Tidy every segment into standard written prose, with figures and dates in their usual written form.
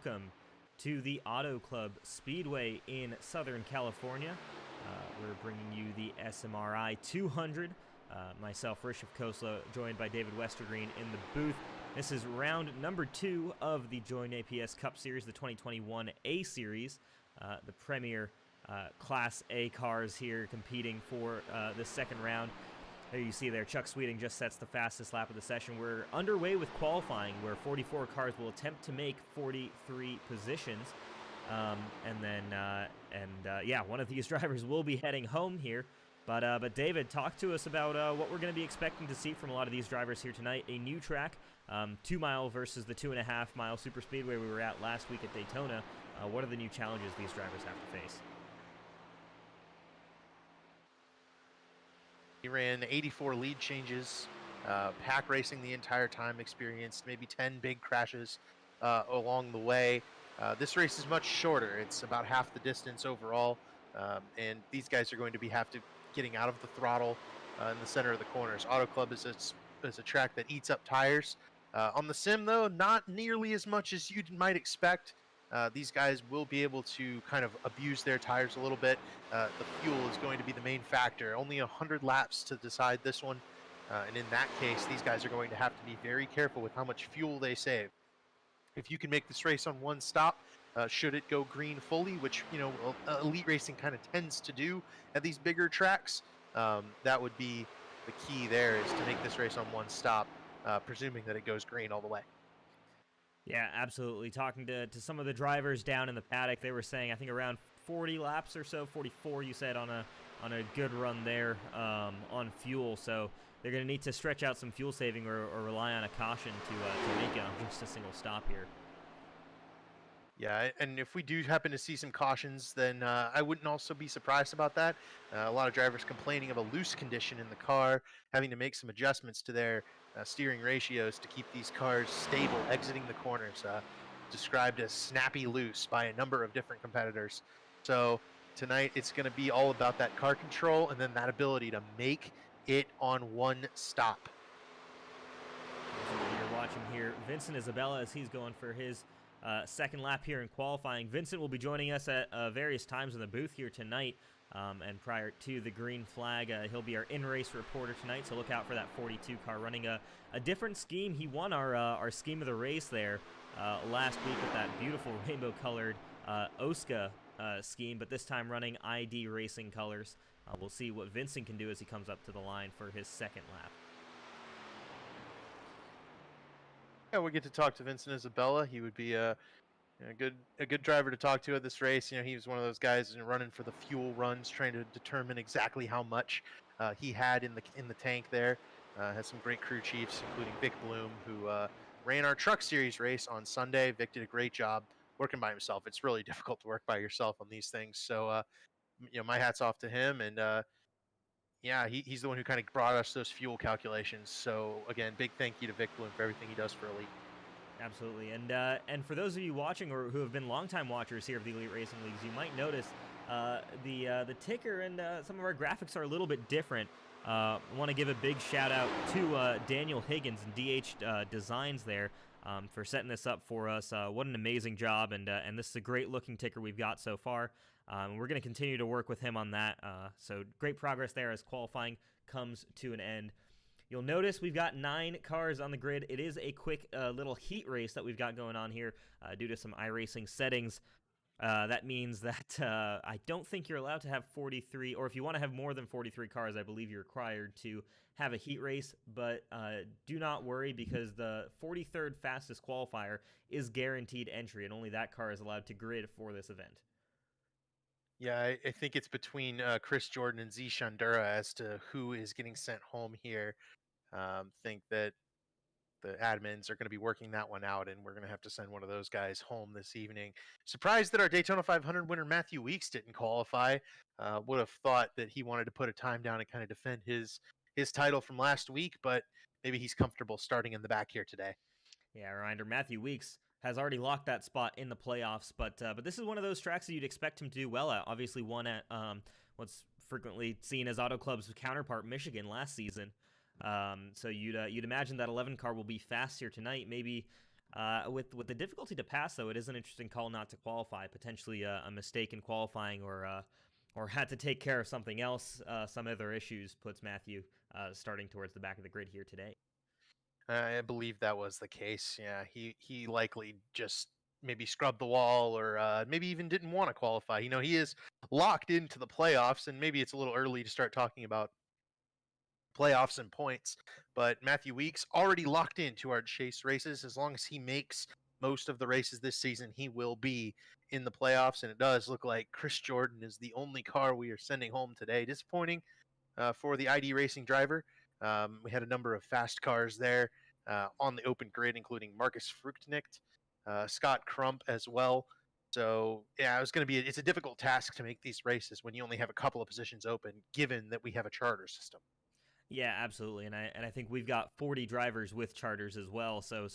welcome to the Auto Club Speedway in Southern California. We're bringing you the SMRI 200. Myself, Rishabh Khosla, joined by David Westergreen in the booth. This is round number 2 of the JoinAPS Cup Series, the 2021 A Series, the premier Class A cars here competing for the second round. There you see there, Chuck Sweeting just sets the fastest lap of the session. We're underway with qualifying, where 44 cars will attempt to make 43 positions. One of these drivers will be heading home here. But David, talk to us about what we're going to be expecting to see from a lot of these drivers here tonight. A new track, 2 mile versus the 2.5 mile super speedway we were at last week at Daytona. What are the new challenges these drivers have to face? He ran 84 lead changes, pack racing the entire time, experienced maybe 10 big crashes along the way. This race is much shorter. It's about half the distance overall, and these guys are going to be getting out of the throttle in the center of the corners. Auto Club is a track that eats up tires. On the sim, though, not nearly as much as you might expect. These guys will be able to kind of abuse their tires a little bit. The fuel is going to be the main factor. Only 100 laps to decide this one. And in that case, these guys are going to have to be very careful with how much fuel they save. If you can make this race on one stop, should it go green fully, which, elite racing kind of tends to do at these bigger tracks, that would be the key there, is to make this race on one stop, presuming that it goes green all the way. Yeah, absolutely. Talking to some of the drivers down in the paddock, they were saying, I think around 40 laps or so, 44 you said, on a good run there on fuel. So they're going to need to stretch out some fuel saving or rely on a caution to make it on just a single stop here. Yeah, and if we do happen to see some cautions, then I wouldn't also be surprised about that. A lot of drivers complaining of a loose condition in the car, having to make some adjustments to their steering ratios to keep these cars stable exiting the corners, described as snappy loose by a number of different competitors. So tonight it's going to be all about that car control and then that ability to make it on one stop. You're watching here Vincent Isabella as he's going for his second lap here in qualifying. Vincent will be joining us at various times in the booth here tonight. And prior to the green flag, he'll be our in-race reporter tonight, so look out for that 42 car running a different scheme. He won our scheme of the race there last week with that beautiful rainbow-colored Oscar scheme, but this time running ID Racing colors. We'll see what Vincent can do as he comes up to the line for his second lap. Yeah, we get to talk to Vincent Isabella. He would be a good driver to talk to at this race. He was one of those guys running for the fuel runs, trying to determine exactly how much he had in the tank there. Has some great crew chiefs, including Vic Bloom, who ran our Truck Series race on Sunday. Vic did a great job working by himself. It's really difficult to work by yourself on these things. So, my hat's off to him. And he's the one who kind of brought us those fuel calculations. So, again, big thank you to Vic Bloom for everything he does for Elite. Absolutely, and for those of you watching or who have been longtime watchers here of the Elite Racing Leagues, you might notice the ticker and some of our graphics are a little bit different. I want to give a big shout out to Daniel Higgins and DH Designs there for setting this up for us. What an amazing job, and this is a great looking ticker we've got so far. We're going to continue to work with him on that. So great progress there as qualifying comes to an end. You'll notice we've got 9 cars on the grid. It is a quick little heat race that we've got going on here due to some iRacing settings. That means that I don't think you're allowed to have 43, or if you want to have more than 43 cars, I believe you're required to have a heat race. But do not worry, because the 43rd fastest qualifier is guaranteed entry, and only that car is allowed to grid for this event. Yeah, I think it's between Chris Jordan and Z Shandura as to who is getting sent home here. Think that the admins are going to be working that one out, and we're going to have to send one of those guys home this evening. Surprised that our Daytona 500 winner Matthew Weeks didn't qualify. Would have thought that he wanted to put a time down and kind of defend his title from last week, but maybe he's comfortable starting in the back here today. Yeah, reminder, Matthew Weeks has already locked that spot in the playoffs, but this is one of those tracks that you'd expect him to do well at. Obviously won at what's frequently seen as Auto Club's counterpart, Michigan, last season. So you'd imagine that 11 car will be fast here tonight. Maybe With the difficulty to pass, though, it is an interesting call not to qualify. Potentially a mistake in qualifying, or had to take care of something else. Some other issues puts Matthew starting towards the back of the grid here today. I believe that was the case. Yeah, he likely just maybe scrubbed the wall, or maybe even didn't want to qualify. You know, he is locked into the playoffs, and maybe it's a little early to start talking about playoffs and points. But Matthew Weeks already locked into our chase races. As long as he makes most of the races this season, he will be in the playoffs. And it does look like Chris Jordan is the only car we are sending home today. Disappointing for the ID Racing driver. We had a number of fast cars there on the open grid, including Marcus Fruchtnicht, Scott Crump as well. So yeah, it's a difficult task to make these races when you only have a couple of positions open, given that we have a charter system. Yeah, absolutely, and I think we've got 40 drivers with charters as well, so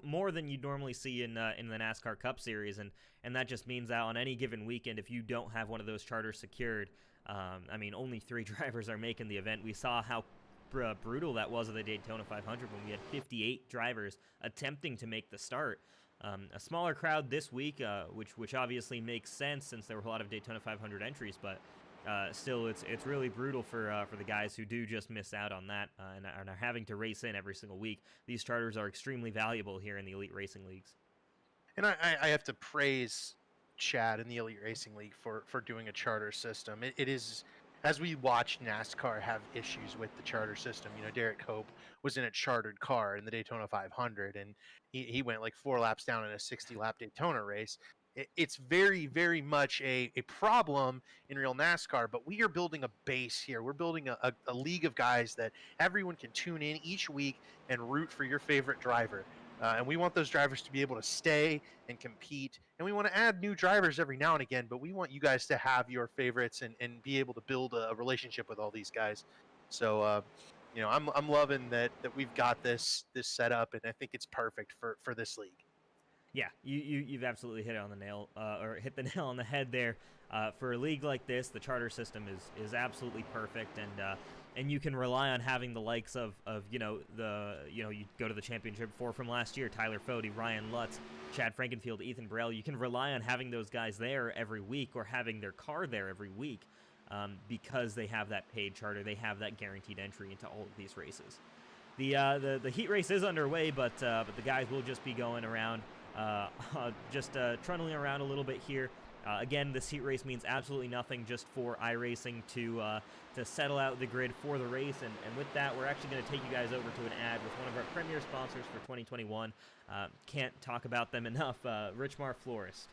more than you'd normally see in the NASCAR Cup Series, and that just means that on any given weekend, if you don't have one of those charters secured, I mean, only 3 drivers are making the event. We saw how brutal that was at the Daytona 500 when we had 58 drivers attempting to make the start. A smaller crowd this week, which obviously makes sense since there were a lot of Daytona 500 entries, but still, it's really brutal for the guys who do just miss out on that and are having to race in every single week. These charters are extremely valuable here in the Elite Racing Leagues. And I have to praise Chad in the Elite Racing League for doing a charter system. It is, as we watch NASCAR have issues with the charter system. You know, Derek Cope was in a chartered car in the Daytona 500, and he went like 4 laps down in a 60-lap Daytona race. It's very, very much a problem in real NASCAR, but we are building a base here. We're building a league of guys that everyone can tune in each week and root for your favorite driver. And we want those drivers to be able to stay and compete. And we want to add new drivers every now and again, but we want you guys to have your favorites and be able to build a relationship with all these guys. So, you know, I'm loving that we've got this set up, and I think it's perfect for this league. Yeah, you've absolutely hit it on the nail, or hit the nail on the head there. For a league like this, the charter system is absolutely perfect, and you can rely on having the likes of you go to the championship 4 from last year, Tyler Fode, Ryan Lutz, Chad Frankenfield, Ethan Burrell. You can rely on having those guys there every week, or having their car there every week, because they have that paid charter, they have that guaranteed entry into all of these races. The heat race is underway, but the guys will just be going around. Just trundling around a little bit here. Again, this heat race means absolutely nothing, just for iRacing to settle out the grid for the race. And with that, we're actually going to take you guys over to an ad with one of our premier sponsors for 2021. Can't talk about them enough. Richmar Florist.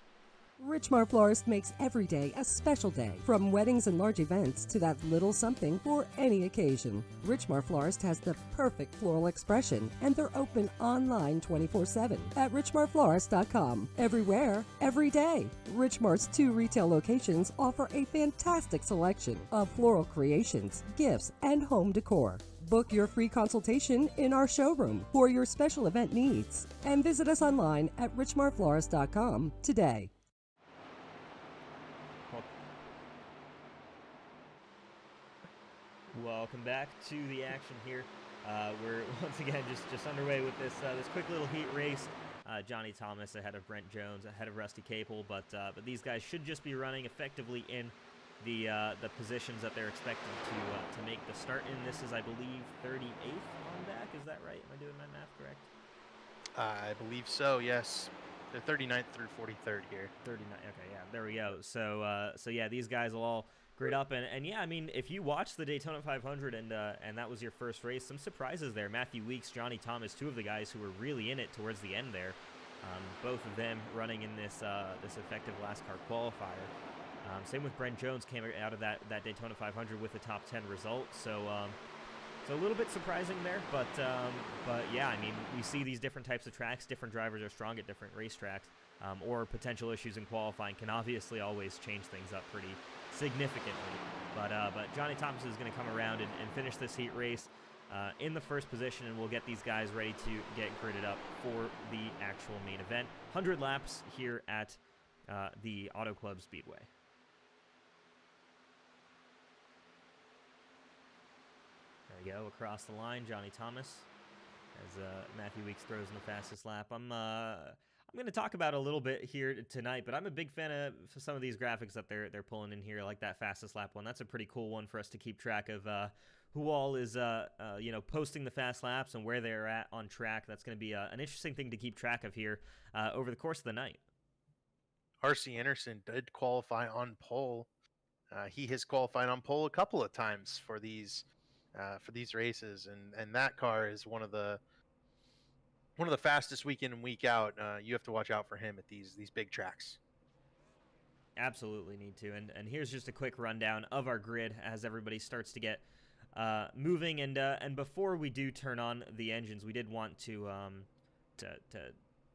Richmar Florist makes every day a special day, from weddings and large events to that little something for any occasion. Richmar Florist has the perfect floral expression, and they're open online 24/7 at richmarflorist.com. Everywhere, every day. Richmar's 2 retail locations offer a fantastic selection of floral creations, gifts, and home decor. Book your free consultation in our showroom for your special event needs, and visit us online at richmarflorist.com today. Welcome back to the action here. We're once again just underway with this quick little heat race. Johnny Thomas ahead of Brent Jones, ahead of Rusty Capel, but these guys should just be running effectively in the positions that they're expected to make the start in. This is, I believe, 38th on deck. Is that right? Am I doing my math correct? I believe so. Yes. The 39th through 43rd here. 39. Okay, yeah, there we go. So yeah, these guys will all grid up, and yeah, I mean, if you watched the Daytona 500 and that was your first race, some surprises there. Matthew Weeks, Johnny Thomas, 2 of the guys who were really in it towards the end there. Both of them running in this effective last car qualifier. Same with Brent Jones, came out of that Daytona 500 with a top 10 result. So a little bit surprising there, but yeah, I mean, we see these different types of tracks. Different drivers are strong at different racetracks, or potential issues in qualifying can obviously always change things up pretty significantly. But Johnny Thomas is going to come around and finish this heat race in the first position, and we'll get these guys ready to get gridded up for the actual main event. 100 laps here at the Auto Club Speedway. There we go, across the line, Johnny Thomas. as Matthew Weeks throws in the fastest lap. I'm going to talk about a little bit here tonight, but I'm a big fan of some of these graphics that they're pulling in here, like that fastest lap one. That's a pretty cool one for us to keep track of who all is posting the fast laps and where they're at on track. That's going to be an interesting thing to keep track of here over the course of the night. R.C. Anderson did qualify on pole. He has qualified on pole a couple of times for these races, and that car is one of the fastest week in and week out. You have to watch out for him at these big tracks. Absolutely need to. And here's just a quick rundown of our grid as everybody starts to get moving. And before we do turn on the engines, we did want to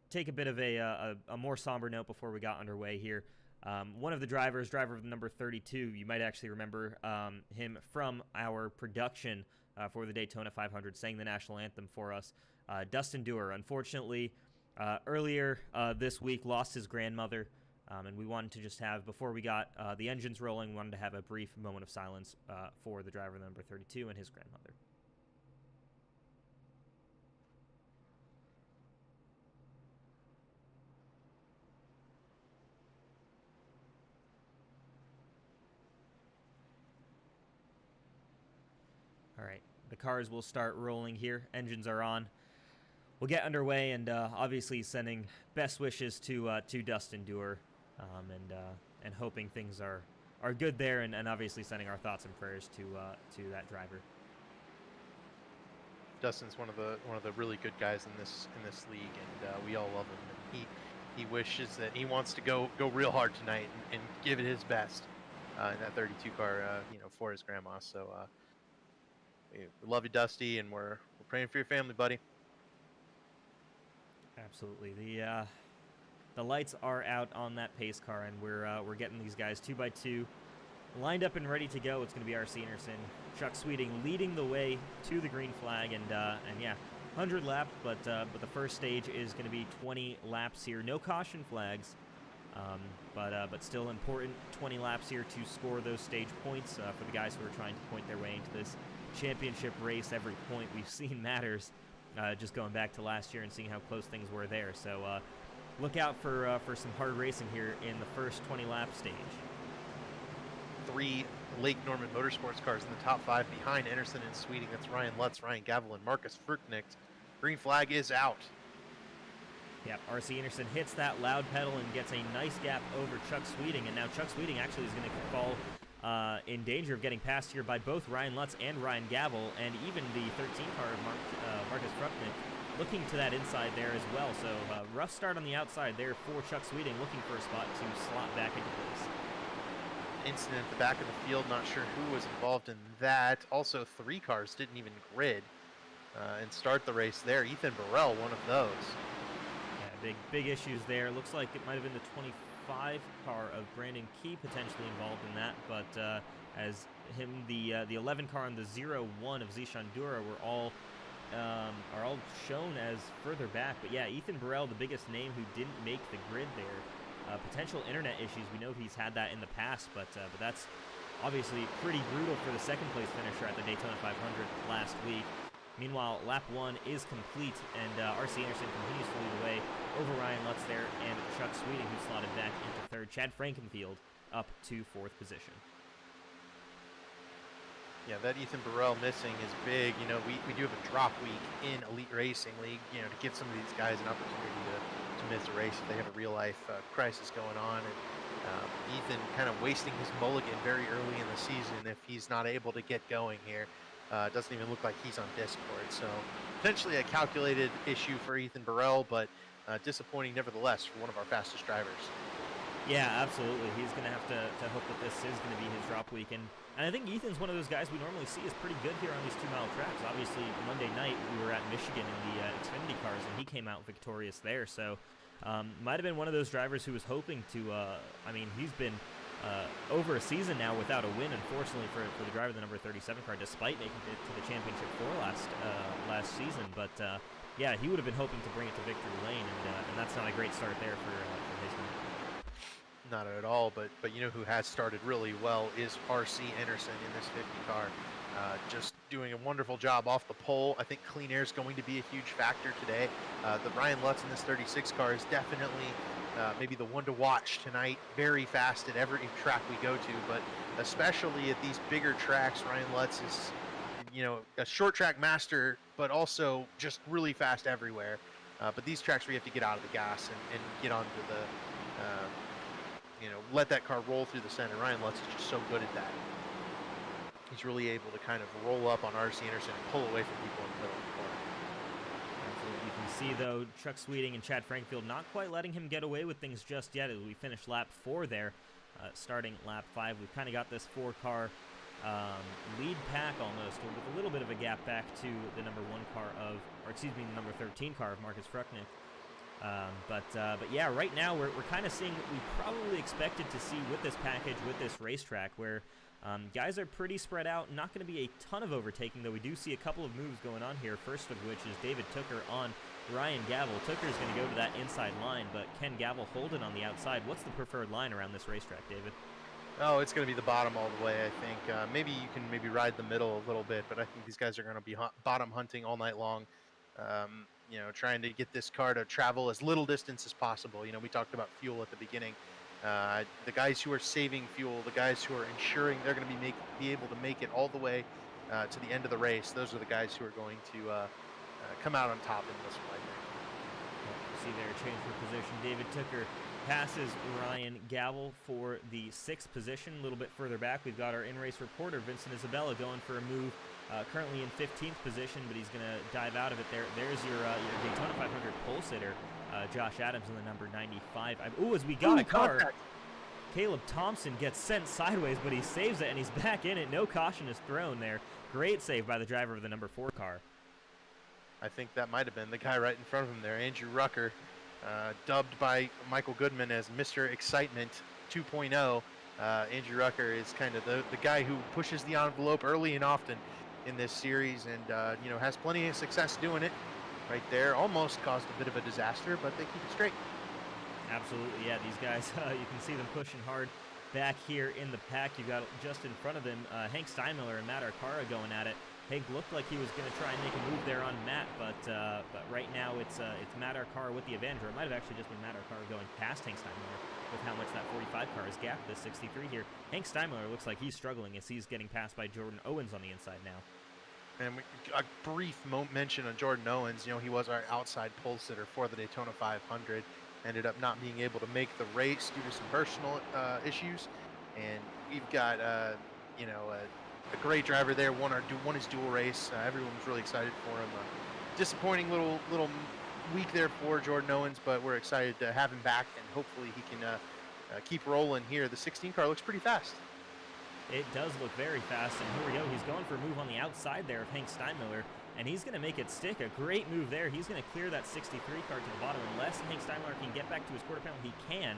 take a bit of a more somber note before we got underway here. One of the driver of number 32, you might actually remember him from our production for the Daytona 500, sang the national anthem for us. Dustin Dewar, unfortunately, earlier this week lost his grandmother, and we wanted to just have, before we got the engines rolling, we wanted to have a brief moment of silence for the driver number 32 and his grandmother. All right, the cars will start rolling here. Engines are on. We'll get underway, and obviously sending best wishes to Dustin Dewar, and hoping things are good there, and obviously sending our thoughts and prayers to that driver. Dustin's one of the really good guys in this league, and we all love him. And he wishes that he wants to go real hard tonight and give it his best in that 32 car, for his grandma. So. We love you, Dusty, and we're praying for your family, buddy. Absolutely. The lights are out on that pace car, and we're getting these guys 2 by 2 lined up and ready to go. It's going to be R.C. Anderson, Chuck Sweeting leading the way to the green flag, and yeah, 100 lap, but the first stage is going to be 20 laps here. No caution flags, but still important 20 laps here to score those stage points for the guys who are trying to point their way into this championship race. Every point we've seen matters, just going back to last year and seeing how close things were there. So look out for some hard racing here in the first 20 lap stage. 3 Lake Norman Motorsports cars in the top 5 behind Anderson and Sweeting. That's Ryan Lutz, Ryan Gavel, and Marcus Fruchnicht. Green flag is out. Yep, R.C. Anderson hits that loud pedal and gets a nice gap over Chuck Sweeting, and now Chuck Sweeting actually is going to fall in danger of getting passed here by both Ryan Lutz and Ryan Gavel, and even the 13 car of Marcus Fruchnicht looking to that inside there as well. So rough start on the outside there for Chuck Sweeting, looking for a spot to slot back into place. Incident at the back of the field, not sure who was involved in that. Also, 3 cars didn't even grid and start the race there. Ethan Burrell, one of those. Yeah, big issues there. Looks like it might have been the 25 car of Brandon Key potentially involved in that, but as him, the 11 car and the 01 of Zishan Dura are all shown as further back. But yeah, Ethan Burrell, the biggest name who didn't make the grid there. Potential internet issues. We know he's had that in the past, but that's obviously pretty brutal for the second place finisher at the Daytona 500 last week. Meanwhile, lap 1 is complete, and R.C. Anderson continues to lead the way over Ryan Lutz there and Chuck Sweeting, who slotted back into 3rd. Chad Frankenfield up to 4th position. Yeah, that Ethan Burrell missing is big. You know, we do have a drop week in Elite Racing League, you know, to give some of these guys an opportunity to miss a race if they have a real-life crisis going on. And Ethan kind of wasting his mulligan very early in the season if he's not able to get going here. Doesn't even look like he's on Discord. So potentially a calculated issue for Ethan Burrell, but disappointing nevertheless for one of our fastest drivers. Yeah, absolutely. He's going to have to hope that this is going to be his drop week. And I think Ethan's one of those guys we normally see is pretty good here on these 2-mile tracks. Obviously, Monday night we were at Michigan in the Xfinity cars, and he came out victorious there. So might have been one of those drivers who was hoping to, I mean, he's been over a season now without a win, unfortunately, for the driver of the number 37 car, despite making it to the championship for last season. But yeah, he would have been hoping to bring it to victory lane, and that's not a great start there for his team. Not at all, but you know who has started really well is R.C. Anderson in this 50 car. Just doing a wonderful job off the pole. I think clean air is going to be a huge factor today. The Ryan Lutz in this 36 car is definitely maybe the one to watch tonight. Very fast at every track we go to, but especially at these bigger tracks, Ryan Lutz is, you know, a short track master, but also just really fast everywhere. But these tracks where you have to get out of the gas and get onto the, you know, let that car roll through the center. Ryan Lutz is just so good at that. He's really able to kind of roll up on RC Anderson and pull away from people in the middle of the corner. Absolutely. You can see, though, Chuck Sweeting and Chad Frankfield not quite letting him get away with things just yet as we finish lap 4 there. Starting lap 5, we've kind of got this 4-car lead pack almost, with a little bit of a gap back to the number 1 car of, or excuse me, the number 13 car of Marcus Frucknick. But yeah, right now we're kind of seeing what we probably expected to see with this package, with this racetrack, where guys are pretty spread out. Not going to be a ton of overtaking, though we do see a couple of moves going on here, first of which is David Tooker on Ryan Gavel. Tooker's going to go to that inside line, but can Gavel hold it on the outside? What's the preferred line around this racetrack, David? Oh, it's going to be the bottom all the way, I think. Maybe you can ride the middle a little bit, but I think these guys are going to be bottom hunting all night long. You know, trying to get this car to travel as little distance as possible. You know, we talked about fuel at the beginning. The guys who are saving fuel, the guys who are ensuring they're going to be able to make it all the way to the end of the race, those are the guys who are going to come out on top in this one, I think. See there, change for position. David Tooker passes Ryan Gavel for the 6th position. A little bit further back, we've got our in-race reporter, Vincent Isabella, going for a move. Currently in 15th position, but he's going to dive out of it there. There's your Daytona 500 pole sitter, Josh Adams in the number 95. Ooh, as we got a car, contact. Caleb Thompson gets sent sideways, but he saves it, and he's back in it. No caution is thrown there. Great save by the driver of the number 4 car. I think that might have been the guy right in front of him there, Andrew Rucker, dubbed by Michael Goodman as Mr. Excitement 2.0. Andrew Rucker is kind of the guy who pushes the envelope early and often in this series, and you know, has plenty of success doing it. Right there, almost caused a bit of a disaster, but they keep it straight. Absolutely, yeah. These guys, you can see them pushing hard back here in the pack. You got just in front of them Hank Steinmiller and Matt Arcara going at it. Hank looked like he was going to try and make a move there on Matt, but right now it's Matt Arcara with the advantage. Or it might have actually just been Matt Arcara going past Hank Steinmiller with how much that 45 car is gapped this 63 here. Hank Steinmiller looks like he's struggling as he's getting passed by Jordan Owens on the inside now. And a brief mention on Jordan Owens. You know, he was our outside pole sitter for the Daytona 500. Ended up not being able to make the race due to some personal issues. And we've got, you know, a great driver there. Won his dual race. Everyone was really excited for him. Disappointing little week there for Jordan Owens, but we're excited to have him back, and hopefully he can keep rolling here. The 16 car looks pretty fast. It does look very fast, and here we go. He's going for a move on the outside there of Hank Steinmiller, and he's going to make it stick. A great move there. He's going to clear that 63 car to the bottom. Unless Hank Steinmiller can get back to his quarter panel, he can.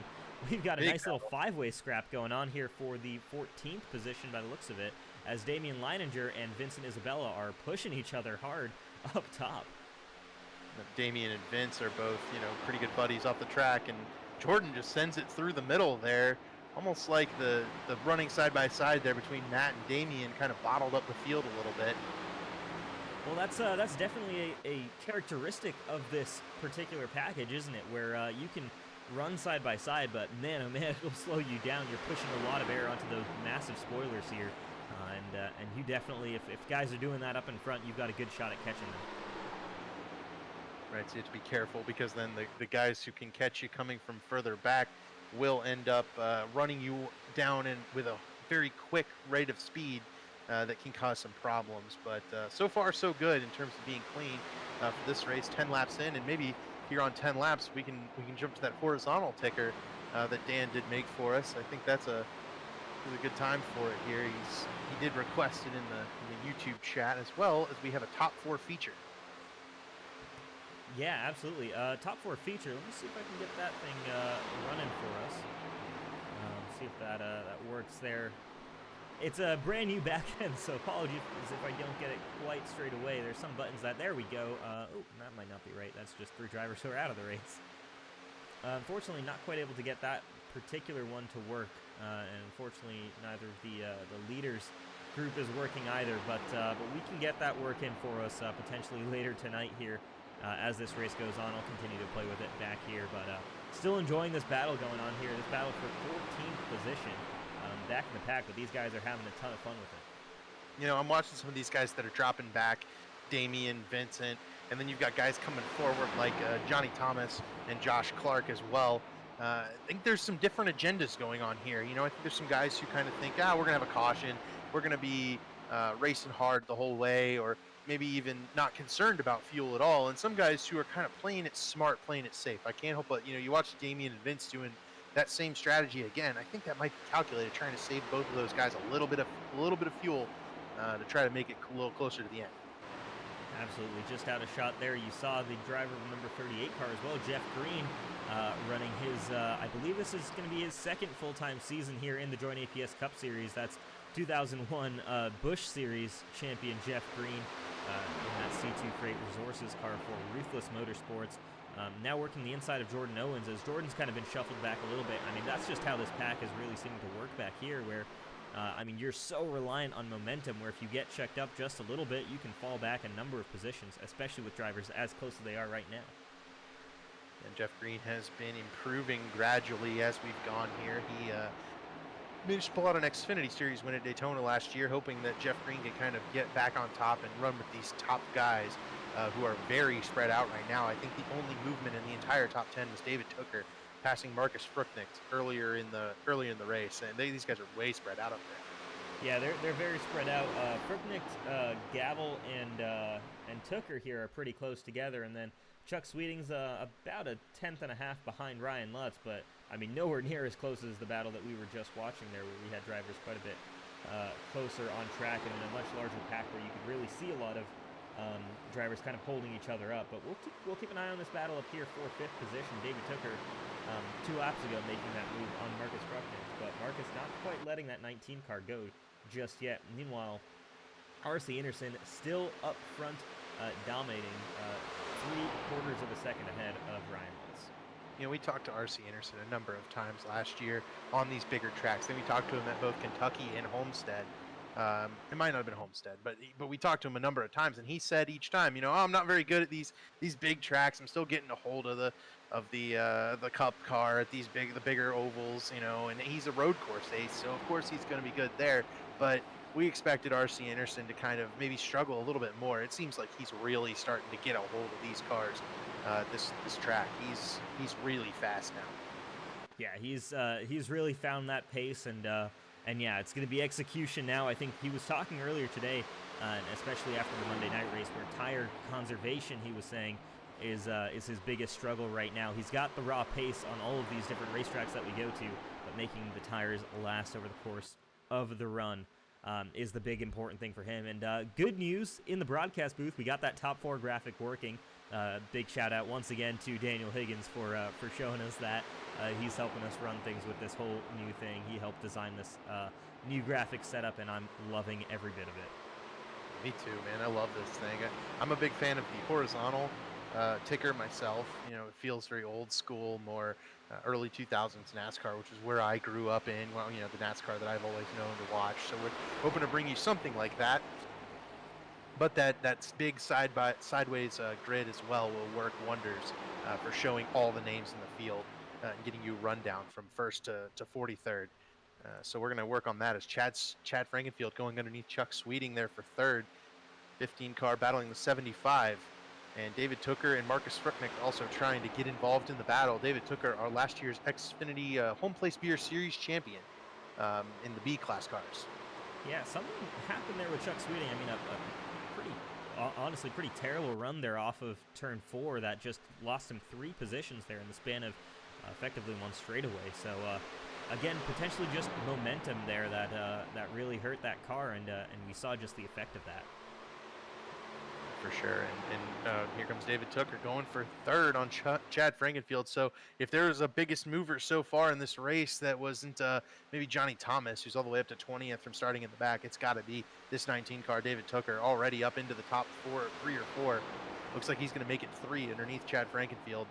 We've got a nice little 5-way scrap going on here for the 14th position by the looks of it, as Damian Leininger and Vincent Isabella are pushing each other hard up top. Damian and Vince are both, you know, pretty good buddies off the track, and Jordan just sends it through the middle there. Almost like the running side by side there between Matt and Damian kind of bottled up the field a little bit. Well, that's definitely a characteristic of this particular package, isn't it? Where you can run side by side, but man, oh man, it'll slow you down. You're pushing a lot of air onto those massive spoilers here, and you definitely, if guys are doing that up in front, you've got a good shot at catching them. Right, so you have to be careful, because then the guys who can catch you coming from further back will end up running you down with a very quick rate of speed that can cause some problems. But so far so good in terms of being clean for this race. 10 laps in, and maybe here on 10 laps we can jump to that horizontal ticker that Dan did make for us. I think that's a good time for it here. He did request it in the YouTube chat, as well as we have a top 4 feature. Yeah, absolutely. Top 4 feature. Let me see if I can get that thing running for us. See if that works there. It's a brand new back end, so apologies if I don't get it quite straight away. There's some buttons there we go. Oh, that might not be right. That's just 3 drivers who are out of the race. Unfortunately, not quite able to get that particular one to work. And unfortunately, neither of the leaders group is working either, but we can get that work in for us potentially later tonight here as this race goes on. I'll continue to play with it back here, but still enjoying this battle going on here. This battle for 14th position back in the pack, but these guys are having a ton of fun with it. You know, I'm watching some of these guys that are dropping back, Damian, Vincent, and then you've got guys coming forward like Johnny Thomas and Josh Clark as well. I think there's some different agendas going on here. You know, I think there's some guys who kind of think, we're going to have a caution. We're going to be racing hard the whole way, or maybe even not concerned about fuel at all. And some guys who are kind of playing it smart, playing it safe. I can't help but, you watch Damian and Vince doing that same strategy again. I think that might be calculated, trying to save both of those guys a little bit of fuel to try to make it a little closer to the end. Absolutely, just out of shot there. You saw the driver of number 38 car as well, Jeff Green, running his, I believe this is going to be his second full-time season here in the JoinAPS Cup Series. That's 2001 Busch Series champion Jeff Green in that C2 Freight Resources car for Ruthless Motorsports. Now working the inside of Jordan Owens, as Jordan's kind of been shuffled back a little bit. I mean, that's just how this pack is really seeming to work back here, where I mean, you're so reliant on momentum, where if you get checked up just a little bit, you can fall back a number of positions, especially with drivers as close as they are right now. And Jeff Green has been improving gradually as we've gone here. He managed to pull out an Xfinity Series win at Daytona last year, hoping that Jeff Green could kind of get back on top and run with these top guys who are very spread out right now. I think the only movement in the entire top 10 was David Tooker passing Marcus Fruchnicht earlier in the race, and these guys are way spread out up there. Yeah, they're very spread out. Fruchnicht, Gavel, and Tooker here are pretty close together, and then Chuck Sweeting's about a tenth and a half behind Ryan Lutz, but I mean nowhere near as close as the battle that we were just watching there, where we had drivers quite a bit closer on track and in a much larger pack, where you could really see a lot of drivers kind of holding each other up. But we'll keep an eye on this battle up here for 5th position. David Tooker 2 laps ago making that move on Marcus Fruchnicht, but Marcus not quite letting that 19 car go just yet. Meanwhile, R.C. Anderson still up front, dominating 3/4 of a second ahead of Ryan Lutz. You know, we talked to R.C. Anderson a number of times last year on these bigger tracks. Then we talked to him at both Kentucky and Homestead. It might not have been Homestead, but we talked to him a number of times, and he said each time, I'm not very good at these big tracks. I'm still getting a hold of the Cup car at the bigger ovals, and he's a road course ace, so of course he's going to be good there. But we expected R.C. Anderson to kind of maybe struggle a little bit more. It seems like he's really starting to get a hold of these cars, this track. He's really fast now. Yeah, he's really found that pace, and yeah, it's going to be execution now. I think he was talking earlier today, and especially after the Monday night race, where tire conservation, he was saying, is his biggest struggle right now. He's got the raw pace on all of these different racetracks that we go to, but making the tires last over the course of the run is the big important thing for him. And good news in the broadcast booth, we got that top 4 graphic working. Big shout out once again to Daniel Higgins for showing us that. He's helping us run things with this whole new thing. He helped design this new graphic setup, and I'm loving every bit of it. Me too, man. I love this thing. I'm a big fan of the horizontal ticker myself. It feels very old school, more early 2000s NASCAR, which is where I grew up in. Well, the NASCAR that I've always known to watch. So we're hoping to bring you something like that. But that big sideways grid as well will work wonders for showing all the names in the field and getting you a rundown from 1st to 43rd. So we're going to work on that as Chad Frankenfield going underneath Chuck Sweeting there for 3rd. 15 car battling the 75. And David Tooker and Marcus Fruchnicht also trying to get involved in the battle. David Tooker, our last year's Xfinity Home Place Beer Series champion in the B-class cars. Yeah, something happened there with Chuck Sweeting. I mean, honestly pretty terrible run there off of turn 4 that just lost him 3 positions there in the span of effectively 1 straightaway. So again, potentially just momentum there that really hurt that car, and we saw just the effect of that. For sure. And here comes David Tooker going for 3rd on Chad Frankenfield. So if there's a biggest mover so far in this race that wasn't maybe Johnny Thomas, who's all the way up to 20th from starting in the back, it's got to be this 19 car David Tooker, already up into the top 3 or 4. Looks like he's going to make it 3 underneath Chad Frankenfield.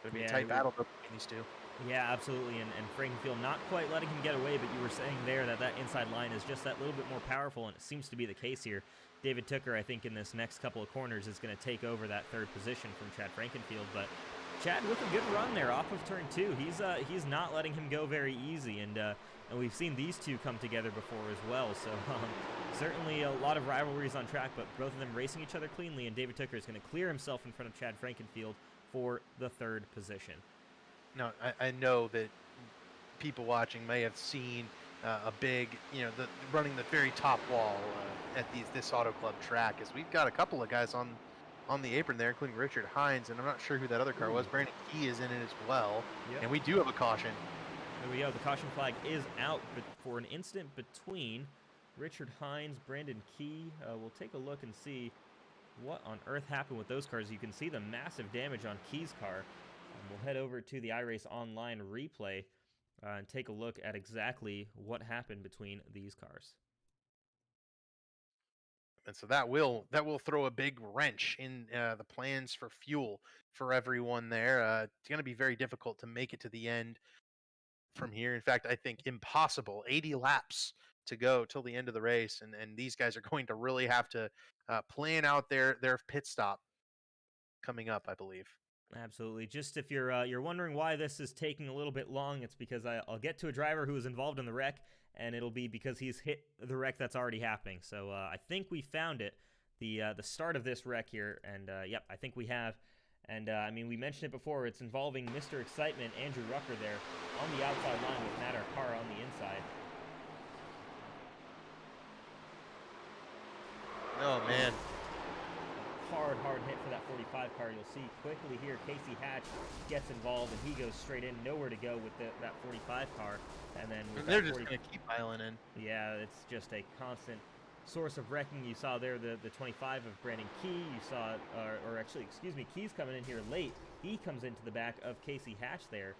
Going to be a tight battle between these two. Yeah, absolutely, and Frankenfield not quite letting him get away, but you were saying there that that inside line is just that little bit more powerful, and it seems to be the case here. David Tooker, I think, in this next couple of corners is going to take over that third position from Chad Frankenfield, but Chad with a good run there off of turn 2. He's not letting him go very easy, and we've seen these two come together before as well, so certainly a lot of rivalries on track, but both of them racing each other cleanly, and David Tooker is going to clear himself in front of Chad Frankenfield for the third position. Now, I know that people watching may have seen a big, running the very top wall at this Auto Club track, as we've got a couple of guys on the apron there, including Richard Hines, and I'm not sure who that other car was. Brandon Key is in it as well, and we do have a caution. There we go. The caution flag is out for an incident between Richard Hines, Brandon Key. We'll take a look and see what on earth happened with those cars. You can see the massive damage on Key's car. We'll head over to the iRace Online replay and take a look at exactly what happened between these cars. And so that will throw a big wrench in the plans for fuel for everyone there. It's going to be very difficult to make it to the end from here. In fact, I think impossible. 80 laps to go till the end of the race, and these guys are going to really have to plan out their pit stop coming up, I believe. Absolutely. Just if you're wondering why this is taking a little bit long, it's because I'll get to a driver who was involved in the wreck, and it'll be because he's hit the wreck that's already happening. So I think we found it, the start of this wreck here, and yep, I think we have. And I mean, we mentioned it before. It's involving Mr. Excitement, Andrew Rucker there on the outside line with Matt Carr on the inside. Oh man. Hard hit for that 45 car. You'll see quickly here Casey Hatch gets involved, and he goes straight in, nowhere to go with that 45 car. And then they're just going to keep piling in. Yeah, it's just a constant source of wrecking. You saw there the 25 of Brandon Key. You saw, or actually, excuse me, Key's coming in here late. He comes into the back of Casey Hatch there,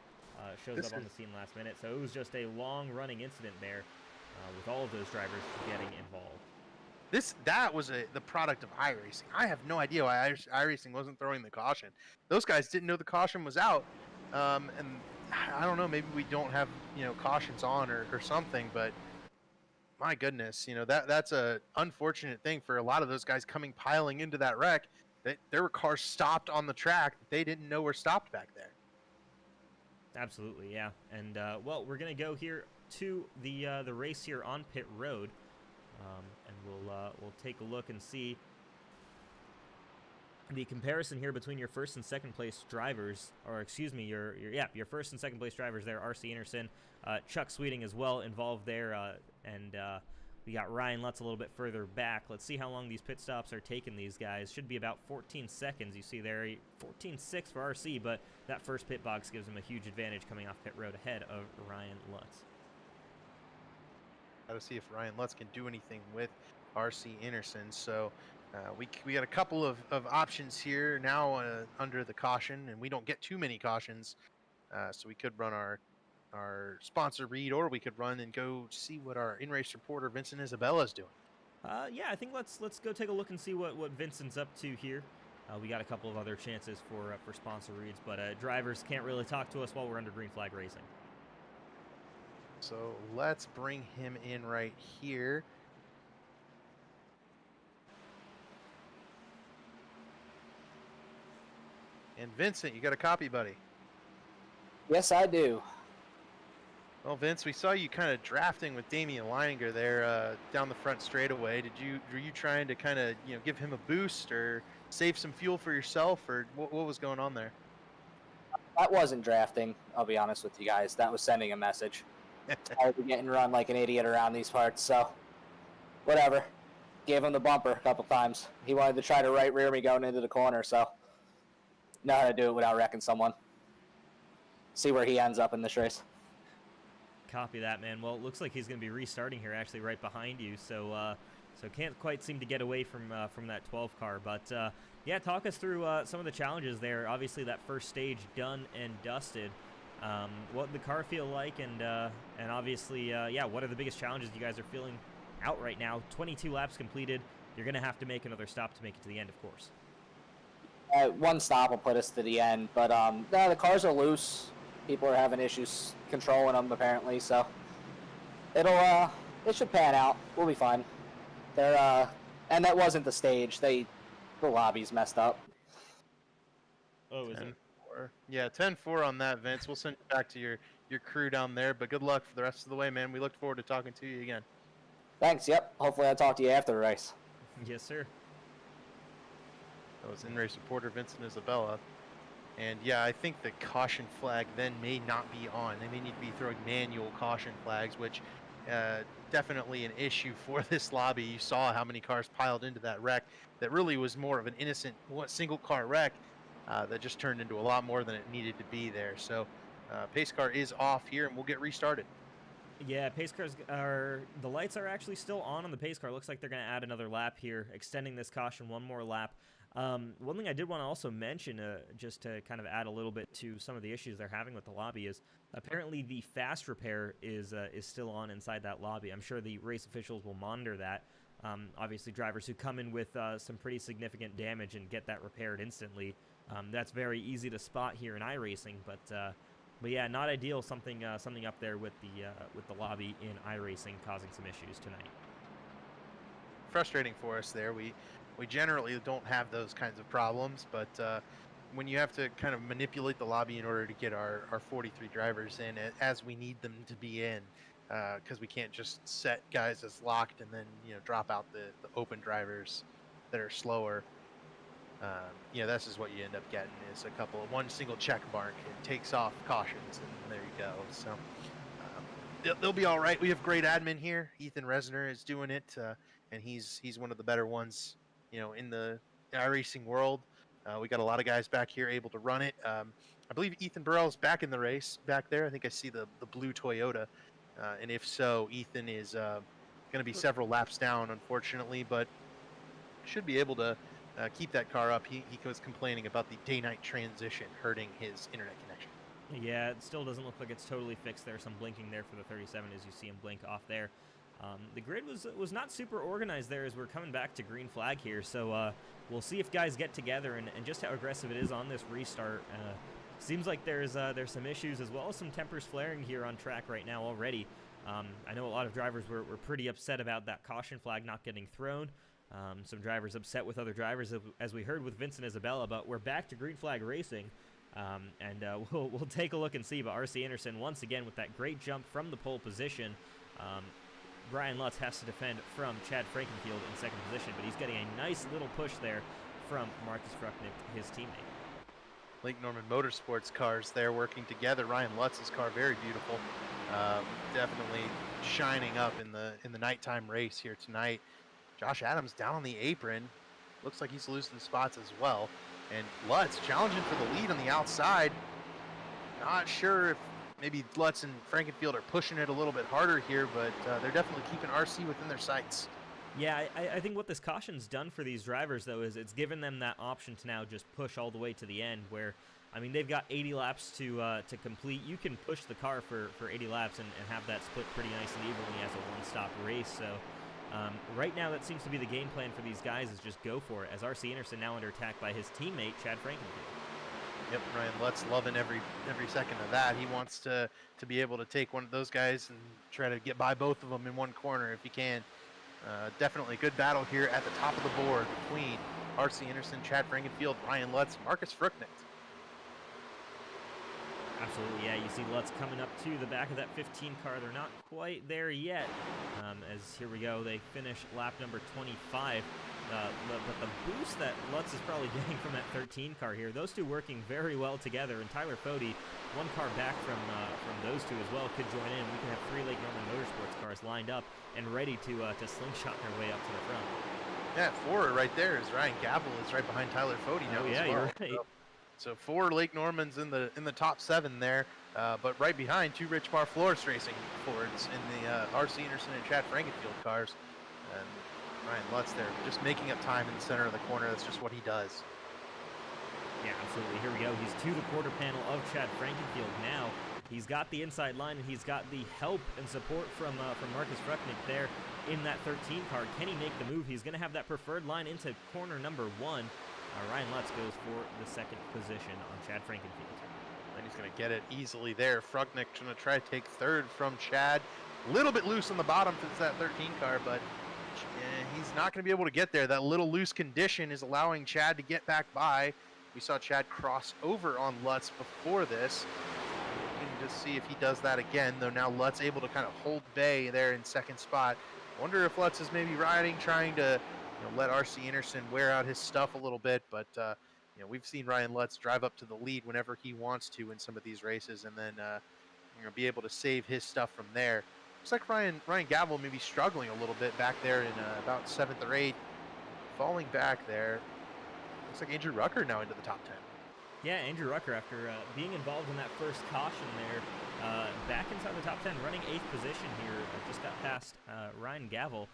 shows up on the scene last minute. So it was just a long-running incident there with all of those drivers getting involved. That was the product of iRacing. I have no idea why iRacing wasn't throwing the caution. Those guys didn't know the caution was out, and I don't know. Maybe we don't have cautions on or something. But my goodness, that's a unfortunate thing for a lot of those guys piling into that wreck. There were cars stopped on the track that they didn't know were stopped back there. Absolutely, yeah. And well, we're gonna go here to the race here on pit road. And we'll take a look and see the comparison here between your first and second place drivers, or excuse me, your first and second place drivers there. R.C. Anderson, Chuck Sweeting as well involved there, and we got Ryan Lutz a little bit further back. Let's see how long these pit stops are taking these guys. Should be about 14 seconds. You see there, 14.6 for R.C., but that first pit box gives him a huge advantage coming off pit road ahead of Ryan Lutz. Got to see if Ryan Lutz can do anything with R.C. Anderson. So we got a couple of options here now under the caution, and we don't get too many cautions. So we could run our sponsor read, or we could run and go see what our in-race reporter Vincent Isabella is doing. Yeah, I think let's go take a look and see what Vincent's up to here. We got a couple of other chances for sponsor reads, but drivers can't really talk to us while we're under green flag racing. So let's bring him in right here. And Vincent, you got a copy, buddy? Yes, I do. Well, Vince, we saw you kind of drafting with Damian Leininger there down the front straightaway. Were you trying to kind of give him a boost or save some fuel for yourself, or what was going on there? That wasn't drafting, I'll be honest with you guys. That was sending a message. I was getting run like an idiot around these parts, so whatever. Gave him the bumper a couple times. He wanted to try to right rear me going into the corner, so know how to do it without wrecking someone. See where he ends up in this race. Copy that, man. Well, it looks like he's going to be restarting here, actually, right behind you. So can't quite seem to get away from that 12 car. But yeah, talk us through some of the challenges there. Obviously, that first stage done and dusted. What did the car feel like, and obviously, yeah, what are the biggest challenges you guys are feeling out right now? 22 laps completed. You're going to have to make another stop to make it to the end, of course. 1 stop will put us to the end, but no, the cars are loose. 2 stop, 3 stop. We're going to have to People are having issues controlling them apparently, so it should pan out. We'll be fine. And that wasn't the stage. The lobby's messed up. Oh, is it? 10-4. Yeah, 10-4 on that, Vince. We'll send you back to your crew down there, but good luck for the rest of the way, man. We look forward to talking to you again. Thanks. Yep. Hopefully I'll talk to you after the race. Yes, sir. That was in-race reporter Vincent Isabella. And yeah, I think the caution flag then may not be on. They may need to be throwing manual caution flags, which definitely an issue for this lobby. You saw how many cars piled into that wreck. That really was more of an innocent single car wreck that just turned into a lot more than it needed to be there. So pace car is off here, and we'll get restarted. Yeah, pace cars the lights are actually still on the pace car. Looks like they're going to add another lap here, extending this caution one more lap. One thing I did want to also mention, just to kind of add a little bit to some of the issues they're having with the lobby, is apparently the fast repair is still on inside that lobby. I'm sure the race officials will monitor that. Obviously, drivers who come in with some pretty significant damage and get that repaired instantly, that's very easy to spot here in iRacing. But yeah, not ideal. Something up there with the lobby in iRacing causing some issues tonight. Frustrating for us there. We generally don't have those kinds of problems, but when you have to kind of manipulate the lobby in order to get our 43 drivers in as we need them to be in, because we can't just set guys as locked and then drop out the open drivers that are slower. That's just what you end up getting is one single check mark. It takes off cautions, and there you go. So they'll be all right. We have great admin here. Ethan Resner is doing it, and he's one of the better ones, in the iRacing world. We got a lot of guys back here able to run it. I believe Ethan Burrell's back in the race back there. I think I see the blue Toyota, and if so, Ethan is going to be several laps down, unfortunately, but should be able to keep that car up. He was complaining about the day-night transition hurting his internet connection. Yeah, it still doesn't look like it's totally fixed. There's some blinking there for the 37 as you see him blink off there. The grid was not super organized there as we're coming back to green flag here, so we'll see if guys get together and just how aggressive it is on this restart. Seems like there's some issues as well as some tempers flaring here on track right now already. I know a lot of drivers were pretty upset about that caution flag not getting thrown. Some drivers upset with other drivers, as we heard with Vincent Isabella, but we're back to green flag racing, and we'll take a look and see. But R.C. Anderson, once again, with that great jump from the pole position, Brian Lutz has to defend from Chad Frankenfield in second position, but he's getting a nice little push there from Marcus Frucknick, his teammate. Lake Norman Motorsports cars there working together. Ryan Lutz's car, very beautiful. Definitely shining up in the nighttime race here tonight. Josh Adams down on the apron. Looks like he's losing spots as well. And Lutz challenging for the lead on the outside. Not sure if maybe Lutz and Frankenfield are pushing it a little bit harder here, but they're definitely keeping RC within their sights. Yeah, I think what this caution's done for these drivers, though, is it's given them that option to now just push all the way to the end where, I mean, they've got 80 laps to complete. You can push the car for 80 laps and have that split pretty nice and evenly as a one-stop race. So right now that seems to be the game plan for these guys is just go for it, as R.C. Anderson now under attack by his teammate, Chad Frankenfield. Yep, Ryan Lutz loving every second of that. He wants to be able to take one of those guys and try to get by both of them in one corner if he can. Definitely a good battle here at the top of the board between R.C. Anderson, Chad Frankenfield, Ryan Lutz, Marcus Frucknick. Absolutely, yeah. You see Lutz coming up to the back of that 15 car. They're not quite there yet. As here we go, they finish lap number 25. But the boost that Lutz is probably getting from that 13 car here, those two working very well together. And Tyler Fody, one car back from those two as well, could join in. We can have 3 Lake Norman Motorsports cars lined up and ready to slingshot their way up to the front. Yeah, 4 right there is Ryan Gavel is right behind Tyler Fody now. Oh, yeah, as well. you're right. So 4 Lake Normans in the top 7 there, but right behind 2 Richmar Flores Racing Fords in the R.C. Anderson and Chad Frankenfield cars. And Ryan Lutz there just making up time in the center of the corner. That's just what he does. Yeah, absolutely. Here we go. He's to the quarter panel of Chad Frankenfield now. He's got the inside line, and he's got the help and support from Marcus Frucknick there in that 13 car. Can he make the move? He's going to have that preferred line into corner number 1. Ryan Lutz goes for the second position on Chad Frankenfield. he's going to get it easily there. Frugnick going to try to take third from Chad. A little bit loose on the bottom if it's that 13 car, but he's not going to be able to get there. That little loose condition is allowing Chad to get back by. We saw Chad cross over on Lutz before this. We can just see if he does that again, though now Lutz able to kind of hold Bay there in second spot. Wonder if Lutz is maybe riding, trying to let R.C. Anderson wear out his stuff a little bit, but we've seen Ryan Lutz drive up to the lead whenever he wants to in some of these races, and then be able to save his stuff from there. Looks like Ryan Gavel may be struggling a little bit back there in about 7th or 8th, falling back there. Looks like Andrew Rucker now into the top 10. Yeah, Andrew Rucker, after being involved in that first caution there, back inside the top 10, running 8th position here, just got past Ryan Gavel.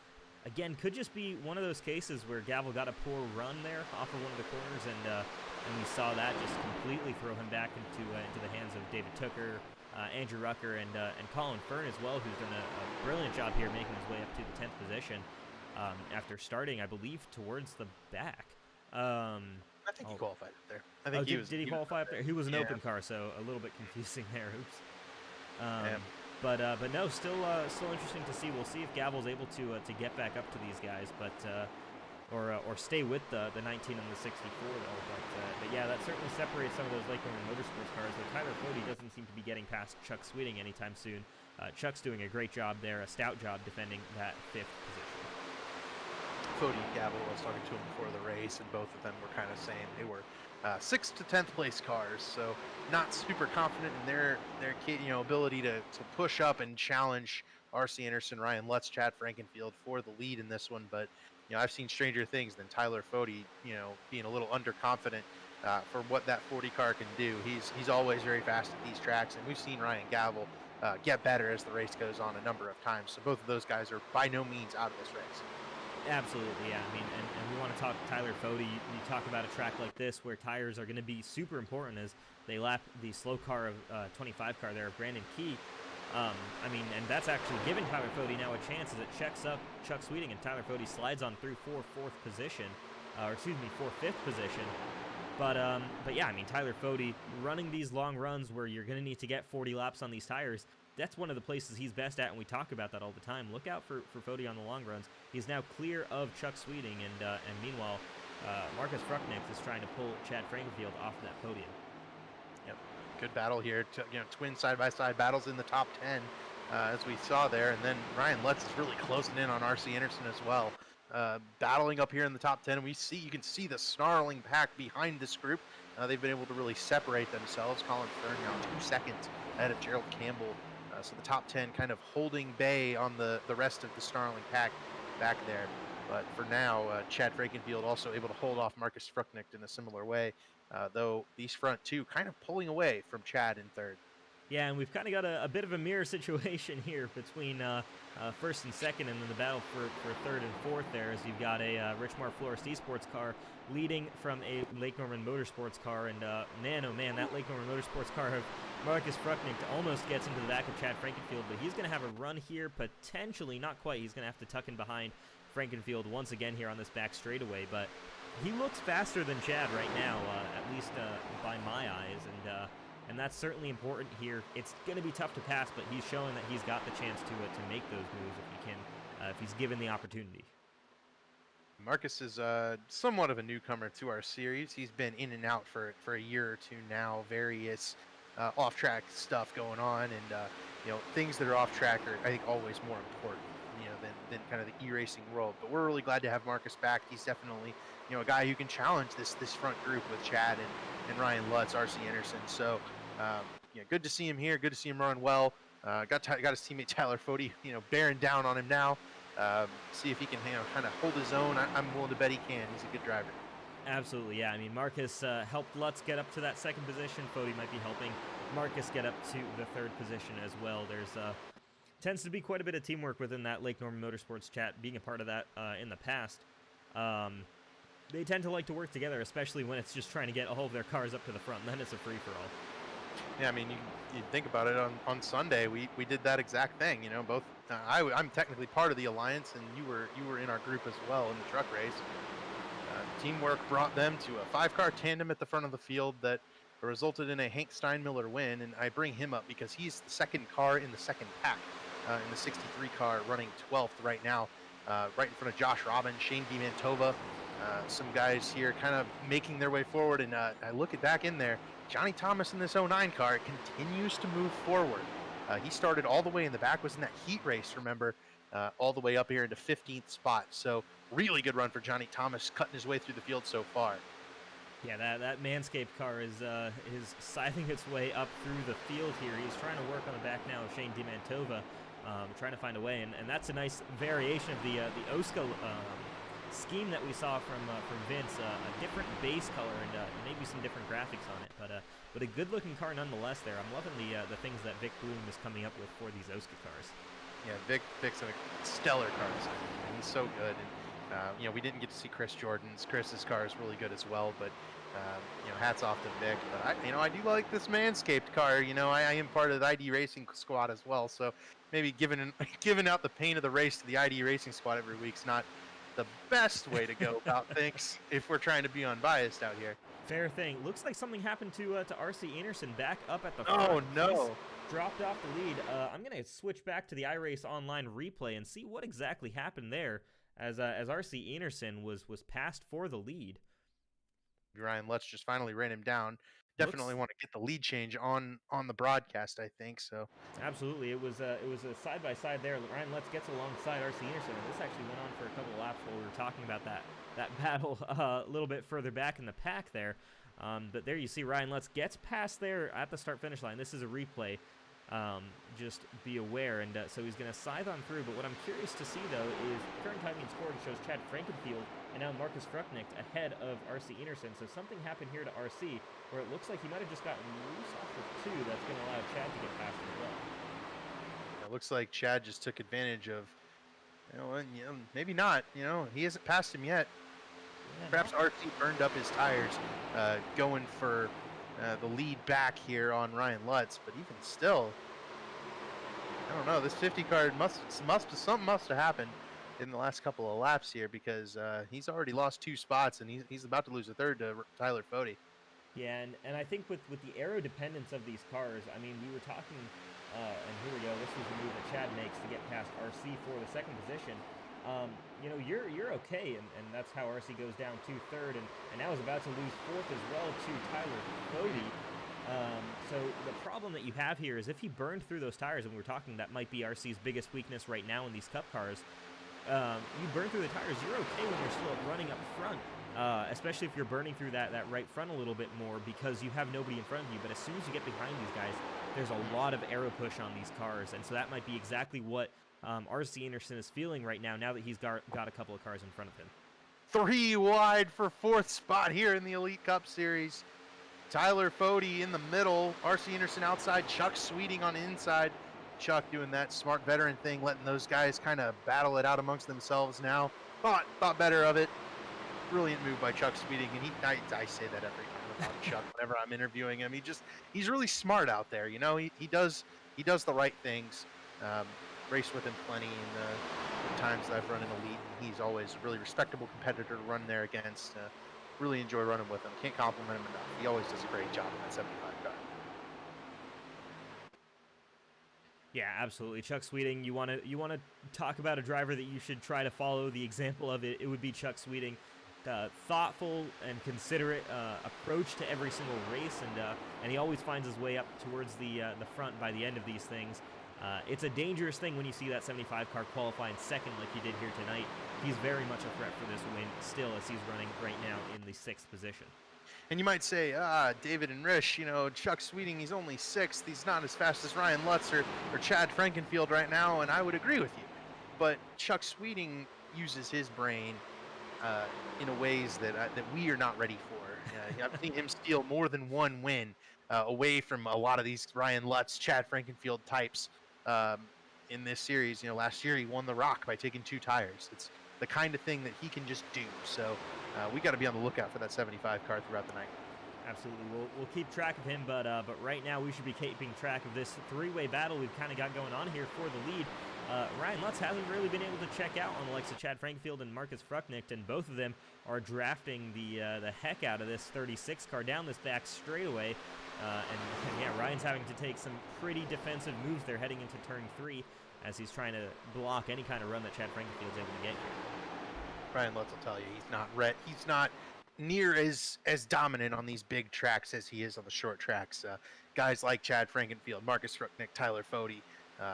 Again, could just be one of those cases where Gavel got a poor run there off of one of the corners, and we saw that just completely throw him back into the hands of David Tooker, Andrew Rucker, and Colin Fern as well, who's done a brilliant job here making his way up to the 10th position after starting, I believe, towards the back. I think he qualified up there. I think did he qualify up there? He was an open car, so a little bit confusing there. Oops. But no, still interesting to see. We'll see if Gavel's able to get back up to these guys, but or stay with the 19 and the 64 though. But yeah, that certainly separates some of those Lake Norman Motorsports cars. Though Tyler Fody doesn't seem to be getting past Chuck Sweeting anytime soon. Chuck's doing a great job there, a stout job defending that 5th position. Fody and Gavel, I was talking to him before the race, and both of them were kind of saying they were 6th to 10th place cars, so not super confident in their ability to push up and challenge R.C. Anderson, Ryan Lutz, Chad Frankenfield for the lead in this one. But I've seen stranger things than Tyler Fody, being a little underconfident for what that 40 car can do. He's always very fast at these tracks, and we've seen Ryan Gavel get better as the race goes on a number of times. So both of those guys are by no means out of this race. Absolutely, yeah. I mean, and we want to talk Tyler Fody. You talk about a track like this where tires are going to be super important as they lap the slow car of 25 car there of Brandon Key. I mean, and that's actually giving Tyler Fody now a chance as it checks up Chuck Sweeting, and Tyler Fody slides on through 4th position, or excuse me, 5th position. But yeah, I mean, Tyler Fody running these long runs where you're going to need to get 40 laps on these tires. That's one of the places he's best at, and we talk about that all the time. Look out for Fody on the long runs. He's now clear of Chuck Sweeting, and meanwhile, Marcus Frucknick is trying to pull Chad Frankenfield off of that podium. Yep, good battle here. Twin side-by-side battles in the top 10, as we saw there, and then Ryan Lutz is really closing in on R.C. Anderson as well. Battling up here in the top 10, and you can see the snarling pack behind this group. They've been able to really separate themselves. Colin Fern now 2 seconds ahead of Gerald Campbell. So the top 10 kind of holding bay on the rest of the snarling pack back there. But for now, Chad Frankenfield also able to hold off Marcus Frucknick in a similar way, though these front two kind of pulling away from Chad in 3rd. Yeah, and we've kind of got a bit of a mirror situation here between 1st and 2nd, and then the battle for 3rd and 4th there, as you've got a Richmar Florist Esports car leading from a Lake Norman Motorsports car, and man, oh man, that Lake Norman Motorsports car of Marcus Frucknick almost gets into the back of Chad Frankenfield, but he's going to have a run here, potentially, not quite. He's going to have to tuck in behind Frankenfield once again here on this back straightaway, but he looks faster than Chad right now, at least by my eyes, and that's certainly important here. It's going to be tough to pass, but he's showing that he's got the chance to make those moves if he can, if he's given the opportunity. Marcus is somewhat of a newcomer to our series. He's been in and out for a year or two now, various off-track stuff going on, and things that are off-track are, I think, always more important, than kind of the e-racing world. But we're really glad to have Marcus back. He's definitely, a guy who can challenge this front group with Chad and Ryan Lutz, R.C. Anderson. So, good to see him here. Good to see him run well. Got his teammate Tyler Fody, bearing down on him now. See if he can, kind of hold his own. I'm willing to bet he can. He's a good driver. Absolutely, yeah. I mean, Marcus helped Lutz get up to that 2nd position. Fody might be helping Marcus get up to the 3rd position as well. There's tends to be quite a bit of teamwork within that Lake Norman Motorsports chat, being a part of that in the past. They tend to like to work together, especially when it's just trying to get all of their cars up to the front, and then it's a free-for-all. Yeah, I mean, you think about it, on Sunday, we did that exact thing, both, I'm technically part of the Alliance, and you were in our group as well in the truck race. Teamwork brought them to a 5-car tandem at the front of the field that It resulted in a Hank Steinmiller win, and I bring him up because he's the second car in the second pack in the 63 car, running 12th right now, right in front of Josh Robbins, Shane DiMantova. Some guys here kind of making their way forward, and I look at back in there. Johnny Thomas in this 09 car continues to move forward. He started all the way in the back, was in that heat race, remember, all the way up here into 15th spot. So really good run for Johnny Thomas, cutting his way through the field so far. Yeah, that Manscaped car is scything its way up through the field here. He's trying to work on the back now of Shane DiMantova, trying to find a way, and that's a nice variation of the OSCA scheme that we saw from Vince. A different base color and maybe some different graphics on it, but a good-looking car nonetheless. There, I'm loving the things that Vic Bloom is coming up with for these OSCA cars. Yeah, Vic's a stellar car designer. He's so good. And you know, we didn't get to see Chris Jordan's. Chris's car is really good as well, but you know, hats off to Vic. But I do like this Manscaped car. You know, I am part of the ID Racing squad as well, so maybe giving out the pain of the race to the ID Racing squad every week's not the best way to go about things if we're trying to be unbiased out here. Fair thing. Looks like something happened to RC Anderson back up at the front. Oh no! He's dropped off the lead. I'm gonna switch back to the iRace Online replay and see what exactly happened there, as RC Anderson was passed for the lead. Ryan Lutz just finally ran him down. Definitely want to get the lead change on the broadcast, I think so. Absolutely, it was a side by side there. Ryan Lutz gets alongside RC Anderson, and this actually went on for a couple of laps while we were talking about that battle a little bit further back in the pack there. But there you see Ryan Lutz gets past there at the start-finish line. This is a replay. Just be aware, and so he's going to scythe on through. But what I'm curious to see, though, is current timing scored shows Chad Frankenfield and now Marcus Frucknicht ahead of RC Anderson. So something happened here to RC where it looks like he might have just gotten loose off of 2. That's going to allow Chad to get past as well. It looks like Chad just took advantage of, you know, maybe not. You know, he hasn't passed him yet. Yeah, perhaps RC burned up his tires, going for the lead back here on Ryan Lutz, but even still, I don't know. This 50 car something must have happened in the last couple of laps here, because he's already lost 2 spots, and he's about to lose a third to Tyler Fode. Yeah, and I think with the aero dependence of these cars, I mean, we were talking, and here we go. This was the move that Chad makes to get past RC for the second position. You know, you're okay, and that's how RC goes down to third, and now is about to lose 4th as well to Tyler Fode. So the problem that you have here is if he burned through those tires, and we were talking that might be RC's biggest weakness right now in these Cup cars, you burn through the tires, you're okay when you're still running up front, especially if you're burning through that right front a little bit more because you have nobody in front of you. But as soon as you get behind these guys, there's a lot of aero push on these cars, and so that might be exactly what RC Anderson is feeling right now that he's got a couple of cars in front of him. 3 wide for 4th spot here in the Elite Cup Series. Tyler Fode in the middle, RC Anderson outside, Chuck Sweeting on the inside. Chuck doing that smart veteran thing, letting those guys kind of battle it out amongst themselves now. Thought better of it. Brilliant move by Chuck Sweeting, and I say that every time about Chuck whenever I'm interviewing him. He's really smart out there, you know. He does the right things. Raced with him plenty in the times that I've run in Elite, and he's always a really respectable competitor to run there against. Really enjoy running with him. Can't compliment him enough. He always does a great job in that 75 car. Yeah, absolutely. Chuck Sweeting, you want to talk about a driver that you should try to follow the example of it would be Chuck Sweeting. Thoughtful and considerate approach to every single race, and he always finds his way up towards the front by the end of these things. It's a dangerous thing when you see that 75 car qualifying second like he did here tonight. He's very much a threat for this win still, as he's running right now in the 6th position. And you might say, David and Rish, you know, Chuck Sweeting, he's only 6th. He's not as fast as Ryan Lutz or Chad Frankenfield right now, and I would agree with you. But Chuck Sweeting uses his brain in ways that we are not ready for. I've seen him steal more than 1 win away from a lot of these Ryan Lutz, Chad Frankenfield types in this series. You know, last year he won the Rock by taking 2 tires. It's the kind of thing that he can just do. So we got to be on the lookout for that 75 car throughout the night. Absolutely. We'll keep track of him, but right now we should be keeping track of this three-way battle we've kind of got going on here for the lead. Ryan Lutz hasn't really been able to check out on the likes of Chad Frankenfield and Marcus Frucknicht, and both of them are drafting the heck out of this 36 car down this back straightaway. And yeah, Ryan's having to take some pretty defensive moves there heading into turn 3 as he's trying to block any kind of run that Chad Frankenfield's able to get here. Ryan Lutz will tell you he's not near as dominant on these big tracks as he is on the short tracks. Guys like Chad Frankenfield, Marcus Frucknicht, Tyler Fode,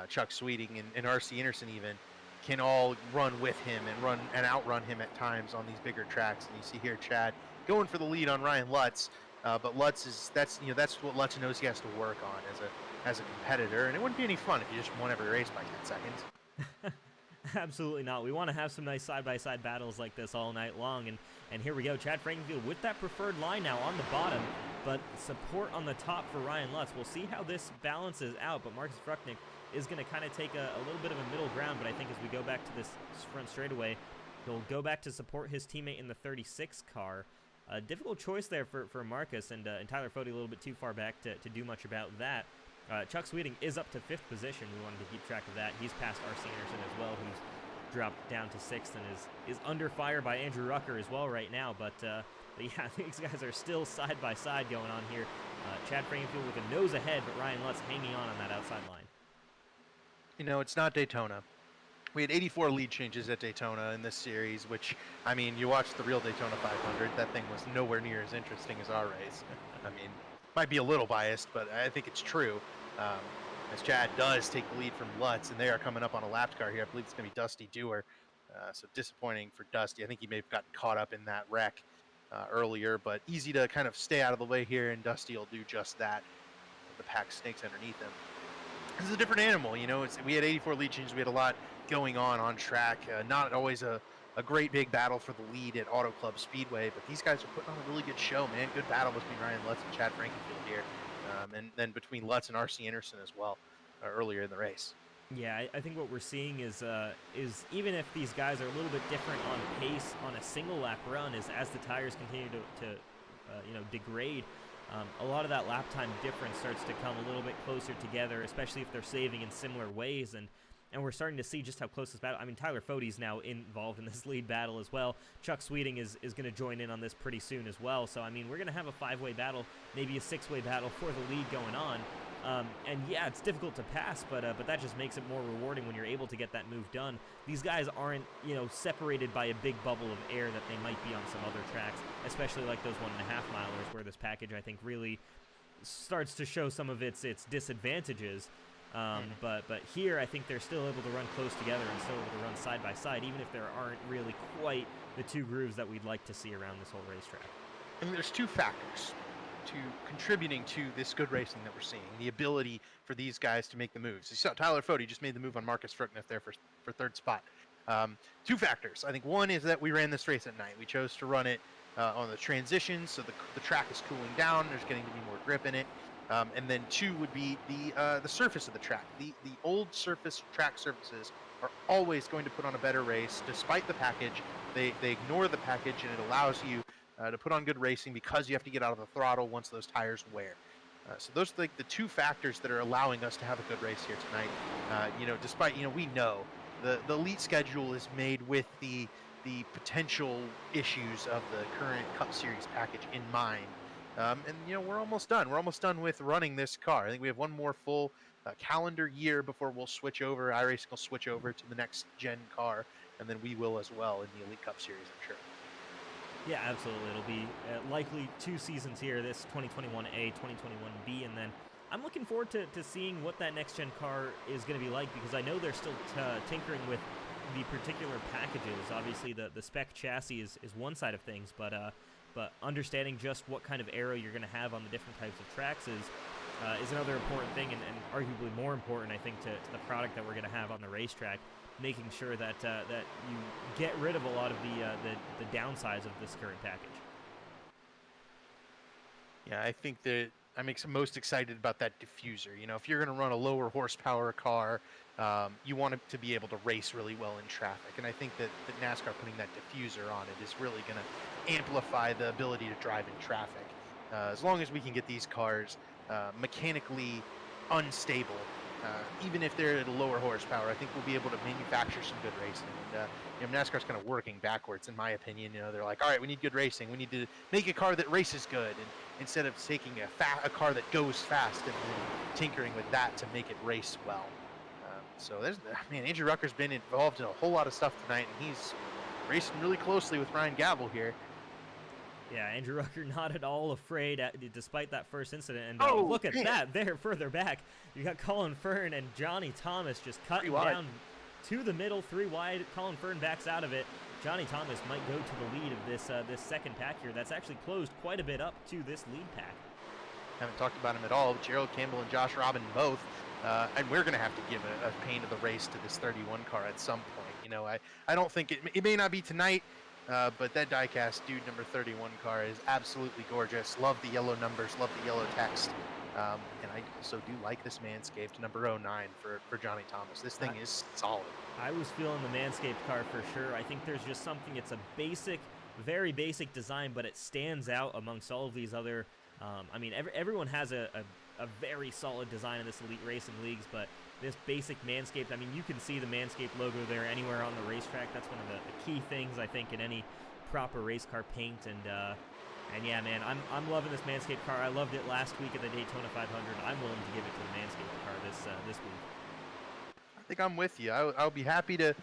Chuck Sweeting, and R.C. Anderson even can all run with him and outrun him at times on these bigger tracks. And you see here Chad going for the lead on Ryan Lutz, but Lutz that's what Lutz knows he has to work on as a competitor, and it wouldn't be any fun if you just won every race by 10 seconds. Absolutely not. We want to have some nice side-by-side battles like this all night long, and here we go. Chad Frankenfield with that preferred line now on the bottom, but support on the top for Ryan Lutz. We'll see how this balances out, but Marcus Frucknicht is going to kind of take a little bit of a middle ground, but I think as we go back to this front straightaway, he'll go back to support his teammate in the 36 car. A difficult choice there for Marcus, and Tyler Fode a little bit too far back to do much about that. Chuck Sweeting is up to 5th position. We wanted to keep track of that. He's past R.C. Anderson as well, who's dropped down to 6th and is under fire by Andrew Rucker as well right now. But yeah, these guys are still side by side going on here. Chad Frankenfield with a nose ahead, but Ryan Lutz hanging on that outside line. You know, it's not Daytona. We had 84 lead changes at Daytona in this series, which, I mean, you watch the real Daytona 500, that thing was nowhere near as interesting as our race. I mean, might be a little biased, but I think it's true. As Chad does take the lead from Lutz, and they are coming up on a lapped car here. I believe it's going to be Dusty Dewar. So disappointing for Dusty. I think he may have gotten caught up in that wreck earlier, but easy to kind of stay out of the way here, and Dusty will do just that. The pack snakes underneath him. This is a different animal, you know. We had 84 lead changes. We had a lot going on track. Not always a great big battle for the lead at Auto Club Speedway, but these guys are putting on a really good show, man. Good battle between Ryan Lutz and Chad Frankenfield here, and then between Lutz and R.C. Anderson as well earlier in the race. Yeah, I think what we're seeing is even if these guys are a little bit different on pace on a single lap run, as the tires continue to degrade, a lot of that lap time difference starts to come a little bit closer together, especially if they're saving in similar ways. And we're starting to see just how close this battle. I mean, Tyler Fode's now involved in this lead battle as well. Chuck Sweeting is going to join in on this pretty soon as well. So, I mean, we're going to have a 5-way battle, maybe a 6-way battle for the lead going on. And yeah, it's difficult to pass, but that just makes it more rewarding when you're able to get that move done. These guys aren't, separated by a big bubble of air that they might be on some other tracks, especially like those 1.5 milers where this package, I think, really starts to show some of its disadvantages. But here, I think they're still able to run close together and still able to run side by side, even if there aren't really quite the two grooves that we'd like to see around this whole racetrack. I mean, there's two factors to contributing to this good racing that we're seeing. The ability for these guys to make the moves. You saw Tyler Fode just made the move on Marcus Frucknicht there for 3rd spot. Two factors. I think one is that we ran this race at night. We chose to run it on the transitions, so the track is cooling down. There's getting to be more grip in it. And then 2 would be the surface of the track. The old track surfaces are always going to put on a better race, despite the package. They ignore the package, and it allows you to put on good racing because you have to get out of the throttle once those tires wear. So those are the two factors that are allowing us to have a good race here tonight. Despite we know the elite schedule is made with the potential issues of the current Cup Series package in mind. And we're almost done. We're almost done with running this car. I think we have one more full calendar year before we'll switch over. iRacing will switch over to the next gen car, and then we will as well in the Elite Cup Series, I'm sure. Yeah, absolutely. It'll be likely 2 seasons here, this 2021A, 2021B, and then I'm looking forward to seeing what that next gen car is going to be like, because I know they're still tinkering with the particular packages. Obviously, the spec chassis is one side of things, but understanding just what kind of aero you're going to have on the different types of tracks is another important thing, and arguably more important, I think, to the product that we're going to have on the racetrack, making sure that you get rid of a lot of the downsides of this current package. Yeah, I think that I'm most excited about that diffuser. If you're going to run a lower horsepower car, you want it to be able to race really well in traffic. And I think that NASCAR putting that diffuser on it is really going to amplify the ability to drive in traffic. As long as we can get these cars mechanically unstable, even if they're at a lower horsepower, I think we'll be able to manufacture some good racing. And NASCAR's kind of working backwards, in my opinion. They're like, all right, we need good racing. We need to make a car that races good, and instead of taking a car that goes fast and then tinkering with that to make it race well. So Andrew Rucker's been involved in a whole lot of stuff tonight, and he's racing really closely with Ryan Gavel here. Yeah, Andrew Rucker not at all afraid, despite that first incident. And look at man. that there, further back. You got Colin Fern and Johnny Thomas just cutting down to the middle, 3 wide. Colin Fern backs out of it. Johnny Thomas might go to the lead of this second pack here. That's actually closed quite a bit up to this lead pack. Haven't talked about him at all. Gerald Campbell and Josh Robin both. And we're going to have to give a pain of the race to this 31 car at some point. I don't think it may not be tonight. But that diecast dude number 31 car is absolutely gorgeous. Love the yellow numbers, love the yellow text. And I also do like this Manscaped number 09 for Johnny Thomas. This thing is solid. I was feeling the Manscaped car for sure. I think there's just something, it's a basic, very basic design, but it stands out amongst all of these other, everyone has a very solid design in this Elite Racing Leagues, but this basic Manscaped, you can see the Manscaped logo there anywhere on the racetrack. That's one of the key things, I think, in any proper race car paint. And yeah, man, I'm loving this Manscaped car. I loved it last week at the Daytona 500. I'm willing to give it to the Manscaped car this week. I think I'm with you. I'll be happy to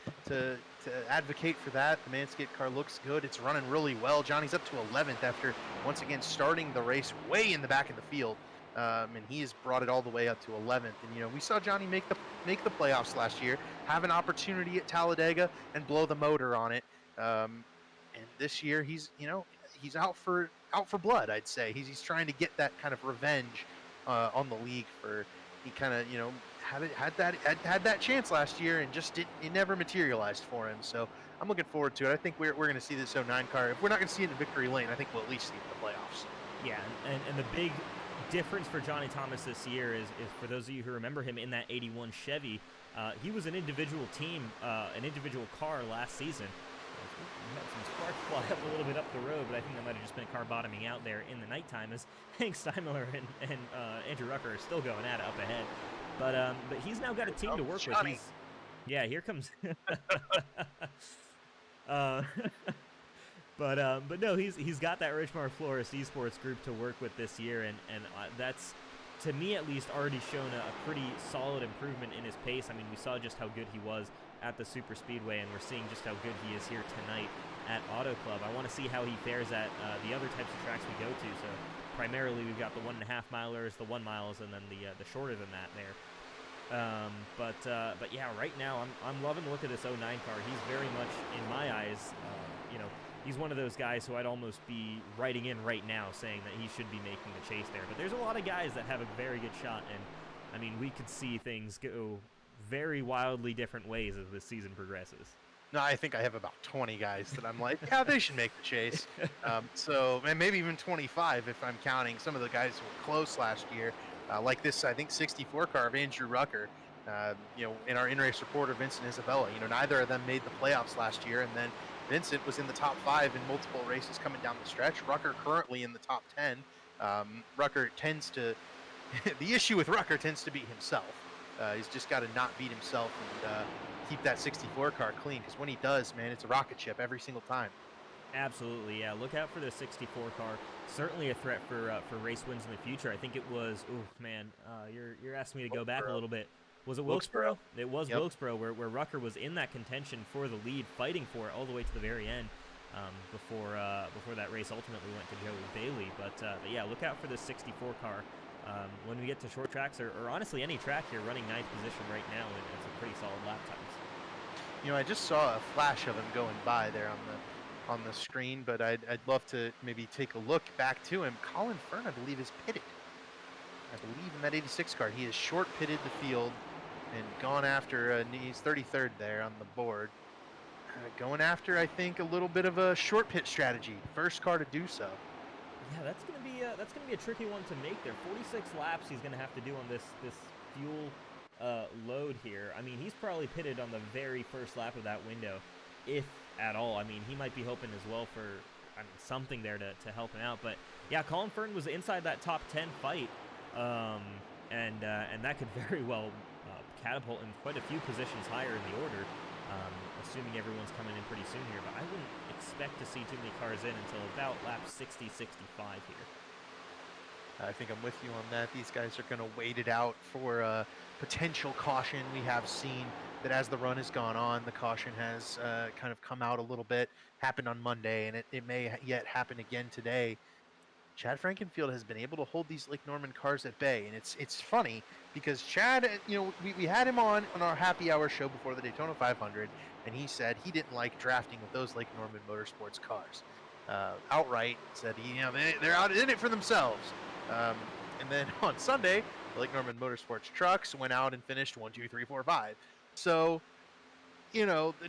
advocate for that. The Manscaped car looks good. It's running really well. Johnny's up to 11th after once again starting the race way in the back of the field. And he's brought it all the way up to 11th. And we saw Johnny make the playoffs last year, have an opportunity at Talladega and blow the motor on it. And this year he's out for blood. I'd say he's trying to get that kind of revenge on the league for he kind of had that chance last year and just it never materialized for him. So I'm looking forward to it. I think we're going to see this 09 car. If we're not going to see it in victory lane, I think we'll at least see it in the playoffs. Yeah, and the big difference for Johnny Thomas this year is for those of you who remember him in that 81 Chevy, he was an individual team, an individual car last season. We had some sparks fly up a little bit up the road, but I think that might have just been a car bottoming out there in the nighttime as Hank Steinmiller and Andrew Rucker are still going at it up ahead. But he's now got a team to work Johnny. with. Yeah, here comes. But no, he's got that Richmar Flores Esports group to work with this year, and that's, to me at least, already shown a pretty solid improvement in his pace. We saw just how good he was at the Super Speedway, and we're seeing just how good he is here tonight at Auto Club. I want to see how he fares at the other types of tracks we go to. So primarily we've got the 1.5 milers, the 1 miles, and then the shorter than that there. But yeah, right now I'm loving the look of this 09 car. He's very much, in my eyes, he's one of those guys who I'd almost be writing in right now saying that he should be making the chase there. But there's a lot of guys that have a very good shot, and we could see things go very wildly different ways as this season progresses. No, I think I have about 20 guys that I'm like, yeah, they should make the chase. So maybe even 25 if I'm counting some of the guys who were close last year, like this, I think, 64 car of Andrew Rucker. In our in-race reporter, Vincent Isabella, neither of them made the playoffs last year, and then Vincent was in the top 5 in multiple races coming down the stretch. Rucker currently in the top 10. Rucker tends to, the issue with Rucker tends to be himself. He's just got to not beat himself and keep that 64 car clean, because when he does, man, it's a rocket ship every single time. Absolutely, yeah. Look out for the 64 car. Certainly a threat for race wins in the future. I think it was, you're asking me to go back a little bit. Was it Wilkesboro? It was Wilkesboro, where Rucker was in that contention for the lead, fighting for it all the way to the very end, before that race ultimately went to Joey Bailey. But yeah, look out for the 64 car. When we get to short tracks, or honestly any track here, running 9th position right now, and it's a pretty solid lap times. I just saw a flash of him going by there on the screen, but I'd love to maybe take a look back to him. Colin Fern, I believe, is pitted. I believe in that 86 car, he has short pitted the field and gone after. He's 33rd there on the board. Going after, I think, a little bit of a short pit strategy. First car to do so. Yeah, that's gonna be a tricky one to make there. 46 laps he's gonna have to do on this fuel load here. He's probably pitted on the very first lap of that window, if at all. He might be hoping as well for something there to help him out. But yeah, Colin Fern was inside that top 10 fight, and that could very well catapult him quite a few positions higher in the order, assuming everyone's coming in pretty soon here. But I wouldn't expect to see too many cars in until about lap 60, 65 here. I think I'm with you on that. These guys are going to wait it out for potential caution. We have seen that as the run has gone on, the caution has kind of come out a little bit, happened on Monday, and it may yet happen again today. Chad Frankenfield has been able to hold these Lake Norman cars at bay, and it's funny because Chad, we had him on our happy hour show before the Daytona 500, and he said he didn't like drafting with those Lake Norman Motorsports cars. Outright said they're out in it for themselves. And then on Sunday, the Lake Norman Motorsports trucks went out and finished 1, 2, 3, 4, 5. So,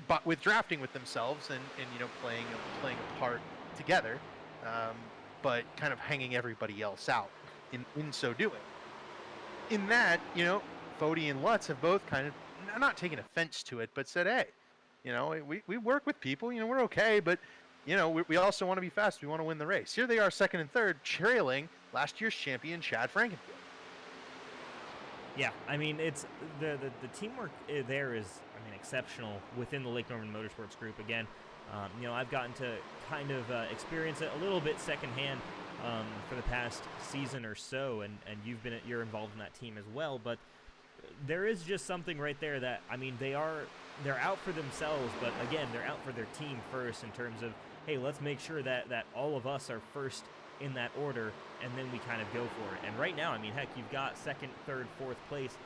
but with drafting with themselves and playing a part together, but kind of hanging everybody else out in so doing. In that, Fody and Lutz have both kind of not taken offense to it, but said, hey, we work with people, we're okay, but we also want to be fast. We want to win the race. Here they are, second and third, trailing last year's champion, Chad Frankenfield. Yeah, I mean, it's the teamwork there is, exceptional within the Lake Norman Motorsports group. Again, I've gotten to kind of experience it a little bit secondhand for the past season or so, and you're involved in that team as well. But there is just something right there that, they're out for themselves, but again, they're out for their team first in terms of, hey, let's make sure that all of us are first in that order, and then we kind of go for it. And right now, heck, you've got second, third, fourth place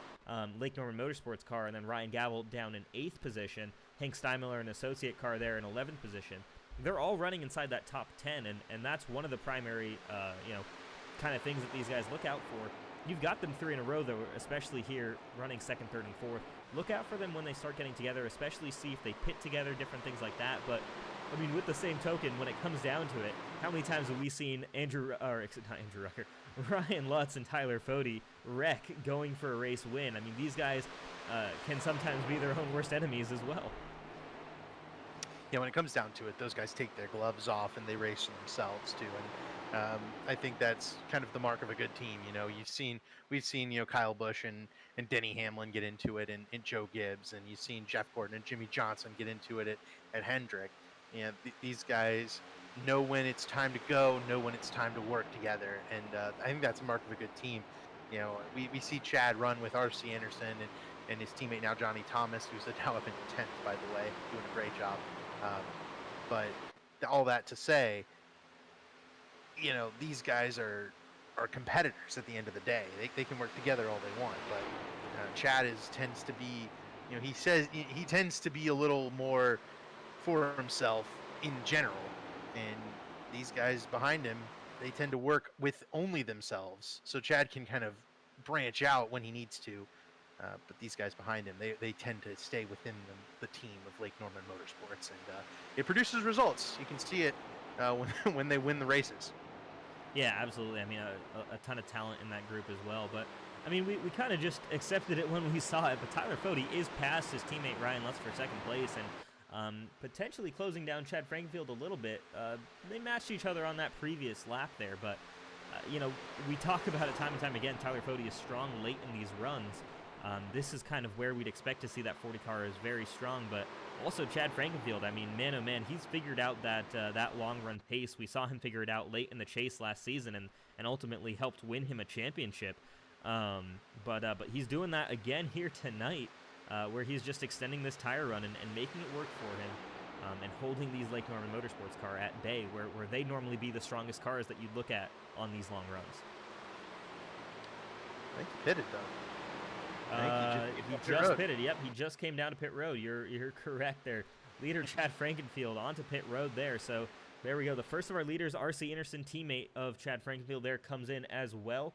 Lake Norman Motorsports car, and then Ryan Gavel down in 8th position, Hank Steinmiller, an associate car there in 11th position. They're all running inside that top 10, and that's one of the primary, kind of things that these guys look out for. You've got them 3 in a row, though, especially here, running second, third, and fourth. Look out for them when they start getting together, especially see if they pit together, different things like that. But, with the same token, when it comes down to it, how many times have we seen Ryan Lutz and Tyler Fody wreck going for a race win? These guys can sometimes be their own worst enemies as well. Yeah, when it comes down to it, those guys take their gloves off and they race for themselves too. And I think that's kind of the mark of a good team. We've seen Kyle Busch and Denny Hamlin get into it, and Joe Gibbs, and you've seen Jeff Gordon and Jimmy Johnson get into it at Hendrick. And these guys know when it's time to go, know when it's time to work together, and I think that's a mark of a good team. We see Chad run with R.C. Anderson and his teammate now Johnny Thomas, who's now up in 10th, by the way, doing a great job. But all that to say, these guys are competitors at the end of the day. They can work together all they want, but Chad tends to be, he says he tends to be a little more for himself in general, and these guys behind him, they tend to work with only themselves, so Chad can kind of branch out when he needs to, but these guys behind him, they tend to stay within the team of Lake Norman Motorsports, and it produces results. You can see it when they win the races. Yeah, absolutely. A ton of talent in that group as well, but we kind of just accepted it when we saw it. But Tyler Fody is past his teammate Ryan Lutz for second place, and potentially closing down Chad Frankenfield a little bit. They matched each other on that previous lap there, but we talk about it time and time again. Tyler Fody is strong late in these runs. This is kind of where we'd expect to see that 40 car is very strong, but also Chad Frankenfield, man, oh man, he's figured out that long run pace. We saw him figure it out late in the chase last season, and ultimately helped win him a championship. But he's doing that again here tonight, where he's just extending this tire run and making it work for him, and holding these Lake Norman Motorsports car at bay, where they normally be the strongest cars that you'd look at on these long runs. I think he pitted, though. He just pitted. Yep, he just came down to pit road. You're correct there. Leader Chad Frankenfield onto pit road there. So there we go. The first of our leaders, R.C. Anderson, teammate of Chad Frankenfield, there comes in as well.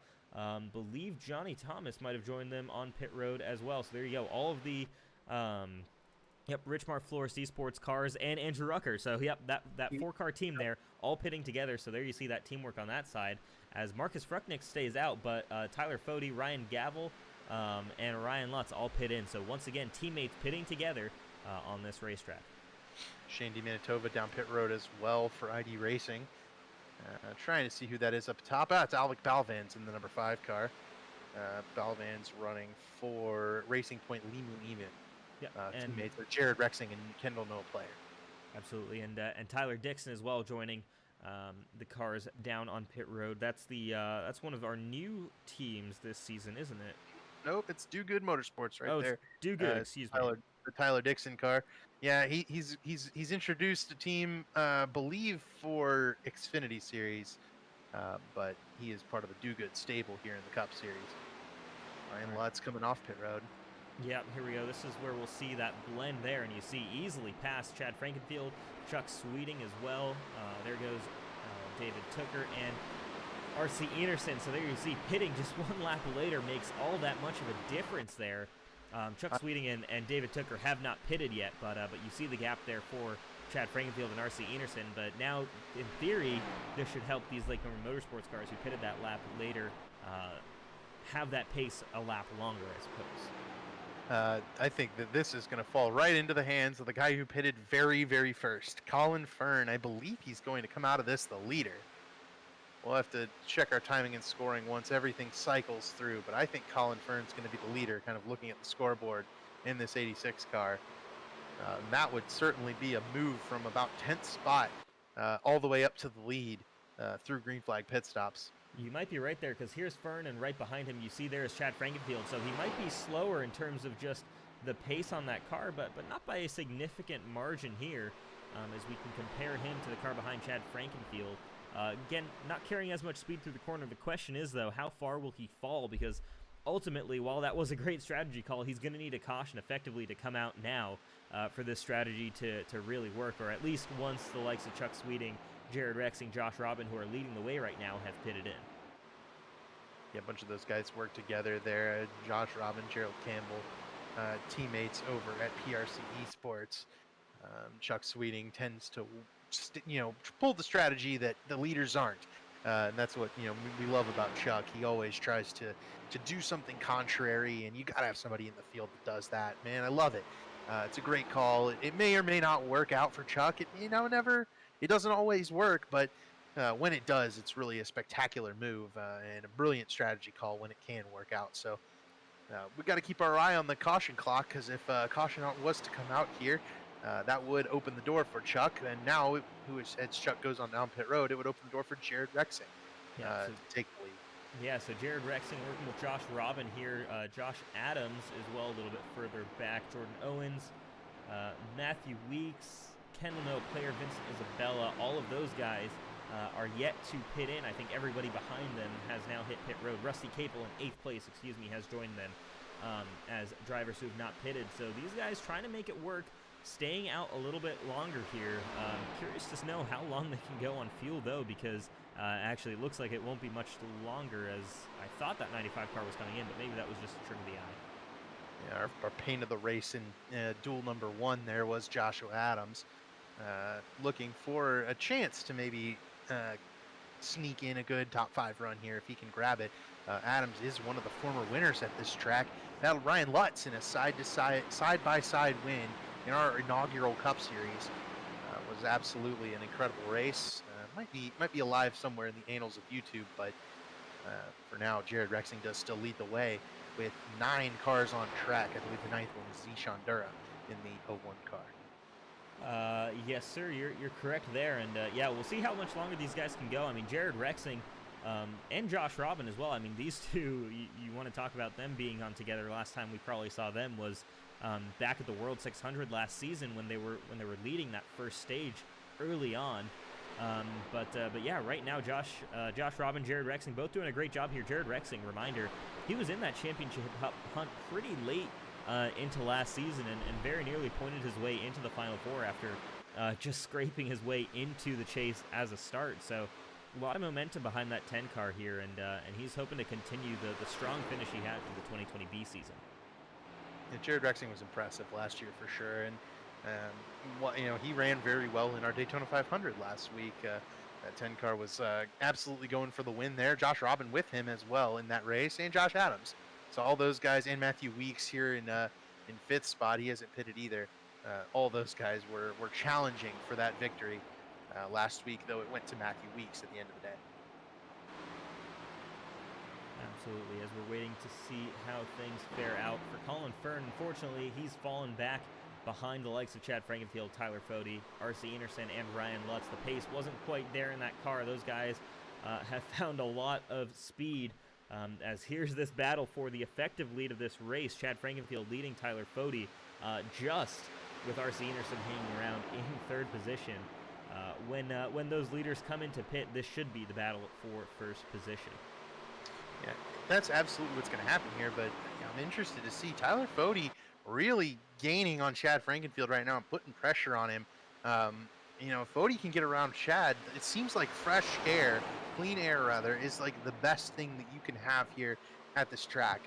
Believe Johnny Thomas might have joined them on pit road as well. So there you go. All of the Richmar Florist Esports cars and Andrew Rucker. So yep, that 4-car team there, all pitting together. So there you see that teamwork on that side. As Marcus Frucknick stays out, but Tyler Fody, Ryan Gavel, and Ryan Lutz all pit in. So once again, teammates pitting together on this racetrack. Shane DiManitova down pit road as well for ID Racing. Trying to see who that is up top. It's Alec Balvans in the number 5 car. Balvans running for Racing Point Limu Even. Yeah, Teammates are Jared Rexing and Kendall No Player. Absolutely, and Tyler Dixon as well joining the cars down on pit road. That's one of our new teams this season, isn't it? Nope, it's Do Good Motorsports right there. Do Good, excuse me. The Tyler Dixon car. Yeah, he's introduced a team, believe for Xfinity Series, but he is part of the Do Good stable here in the Cup Series. Ryan Lutz coming off pit road. Yeah, here we go. This is where we'll see that blend there, and you see easily past Chad Frankenfield, Chuck Sweeting as well. There goes David Tooker and R.C. Enerson. So there you see pitting just one lap later makes all that much of a difference there. Chuck Sweeting and David Tooker have not pitted yet, but you see the gap there for Chad Frankenfield and R.C. Enerson. But now, in theory, this should help these Lake Norman Motorsports cars who pitted that lap later have that pace a lap longer, I suppose. I think that this is going to fall right into the hands of the guy who pitted very, very first, Colin Fern. I believe he's going to come out of this the leader. We'll have to check our timing and scoring once everything cycles through, but I think Colin Fern's going to be the leader, kind of looking at the scoreboard in this 86 car. That would certainly be a move from about 10th spot all the way up to the lead through green flag pit stops. You might be right there, because here's Fern, and right behind him you see there is Chad Frankenfield. So he might be slower in terms of just the pace on that car, but not by a significant margin here, as we can compare him to the car behind Chad Frankenfield. Again, not carrying as much speed through the corner. The question is, though, how far will he fall? Because ultimately, while that was a great strategy call, he's going to need a caution effectively to come out now for this strategy to really work, or at least once the likes of Chuck Sweeting, Jared Rexing, Josh Robin, who are leading the way right now, have pitted in. Yeah, a bunch of those guys work together there. Josh Robin, Gerald Campbell, teammates over at PRC Esports. Chuck Sweeting tends to, pull the strategy that the leaders aren't. And that's what, we love about Chuck. He always tries to do something contrary, and you got to have somebody in the field that does that. Man, I love it. It's a great call. It may or may not work out for Chuck. It doesn't always work, but when it does, it's really a spectacular move and a brilliant strategy call when it can work out. So we've got to keep our eye on the caution clock, because if caution was to come out here, that would open the door for Chuck. And now, as Chuck goes on down pit road, it would open the door for Jared Rexing to take the lead. Yeah, so Jared Rexing working with Josh Robin here. Josh Adams as well a little bit further back. Jordan Owens, Matthew Weeks, Kendall No Player, Vincent Isabella, all of those guys are yet to pit in. I think everybody behind them has now hit pit road. Rusty Capel in 8th place, has joined them as drivers who have not pitted. So these guys trying to make it work, staying out a little bit longer here. Curious to know how long they can go on fuel, though, because actually it looks like it won't be much longer, as I thought that 95 car was coming in, but maybe that was just a trick of the eye. Yeah, our pain of the race in duel number 1 there was Joshua Adams, looking for a chance to maybe sneak in a good top 5 run here if he can grab it. Adams is one of the former winners at this track. Battled Ryan Lutz in a side-by-side win in our inaugural Cup Series. Was absolutely an incredible race. Might be alive somewhere in the annals of YouTube, but for now, Jared Rexing does still lead the way with 9 cars on track. I believe the 9th one was Zishan Dura in the 01 car. Yes, sir, you're correct there, and yeah, we'll see how much longer these guys can go. I mean, Jared Rexing and Josh Robin as well. I mean, these two, you want to talk about them being on together. Last time we probably saw them was back at the World 600 last season when they were leading that first stage early on. But yeah, right now Josh Robin, Jared Rexing, both doing a great job here. Jared Rexing, reminder, he was in that championship hunt pretty late into last season and very nearly pointed his way into the Final Four after just scraping his way into the chase as a start. So a lot of momentum behind that 10 car here, and he's hoping to continue the strong finish he had for the 2020 B season. Yeah, Jared Rexing was impressive last year for sure, and he ran very well in our Daytona 500 last week. That 10 car was absolutely going for the win there. Josh Robin with him as well in that race, and Josh Adams. So all those guys, and Matthew Weeks here in 5th spot. He hasn't pitted either. all those guys were challenging for that victory last week, though it went to Matthew Weeks at the end of the day. Absolutely, as we're waiting to see how things fare out for Colin Fern. Unfortunately, he's fallen back behind the likes of Chad Frankenfield, Tyler Fode, R.C. Anderson, and Ryan Lutz. The pace wasn't quite there in that car. Those guys have found a lot of speed. As here's this battle for the effective lead of this race. Chad Frankenfield leading Tyler Fode, just with R.C. Anderson hanging around in third position. When those leaders come into pit, this should be the battle for first position. Yeah, that's absolutely what's going to happen here, but I'm interested to see Tyler Fode really gaining on Chad Frankenfield right now and putting pressure on him. If Fode can get around Chad, it seems like fresh air, clean air rather, is like the best thing that you can have here at this track.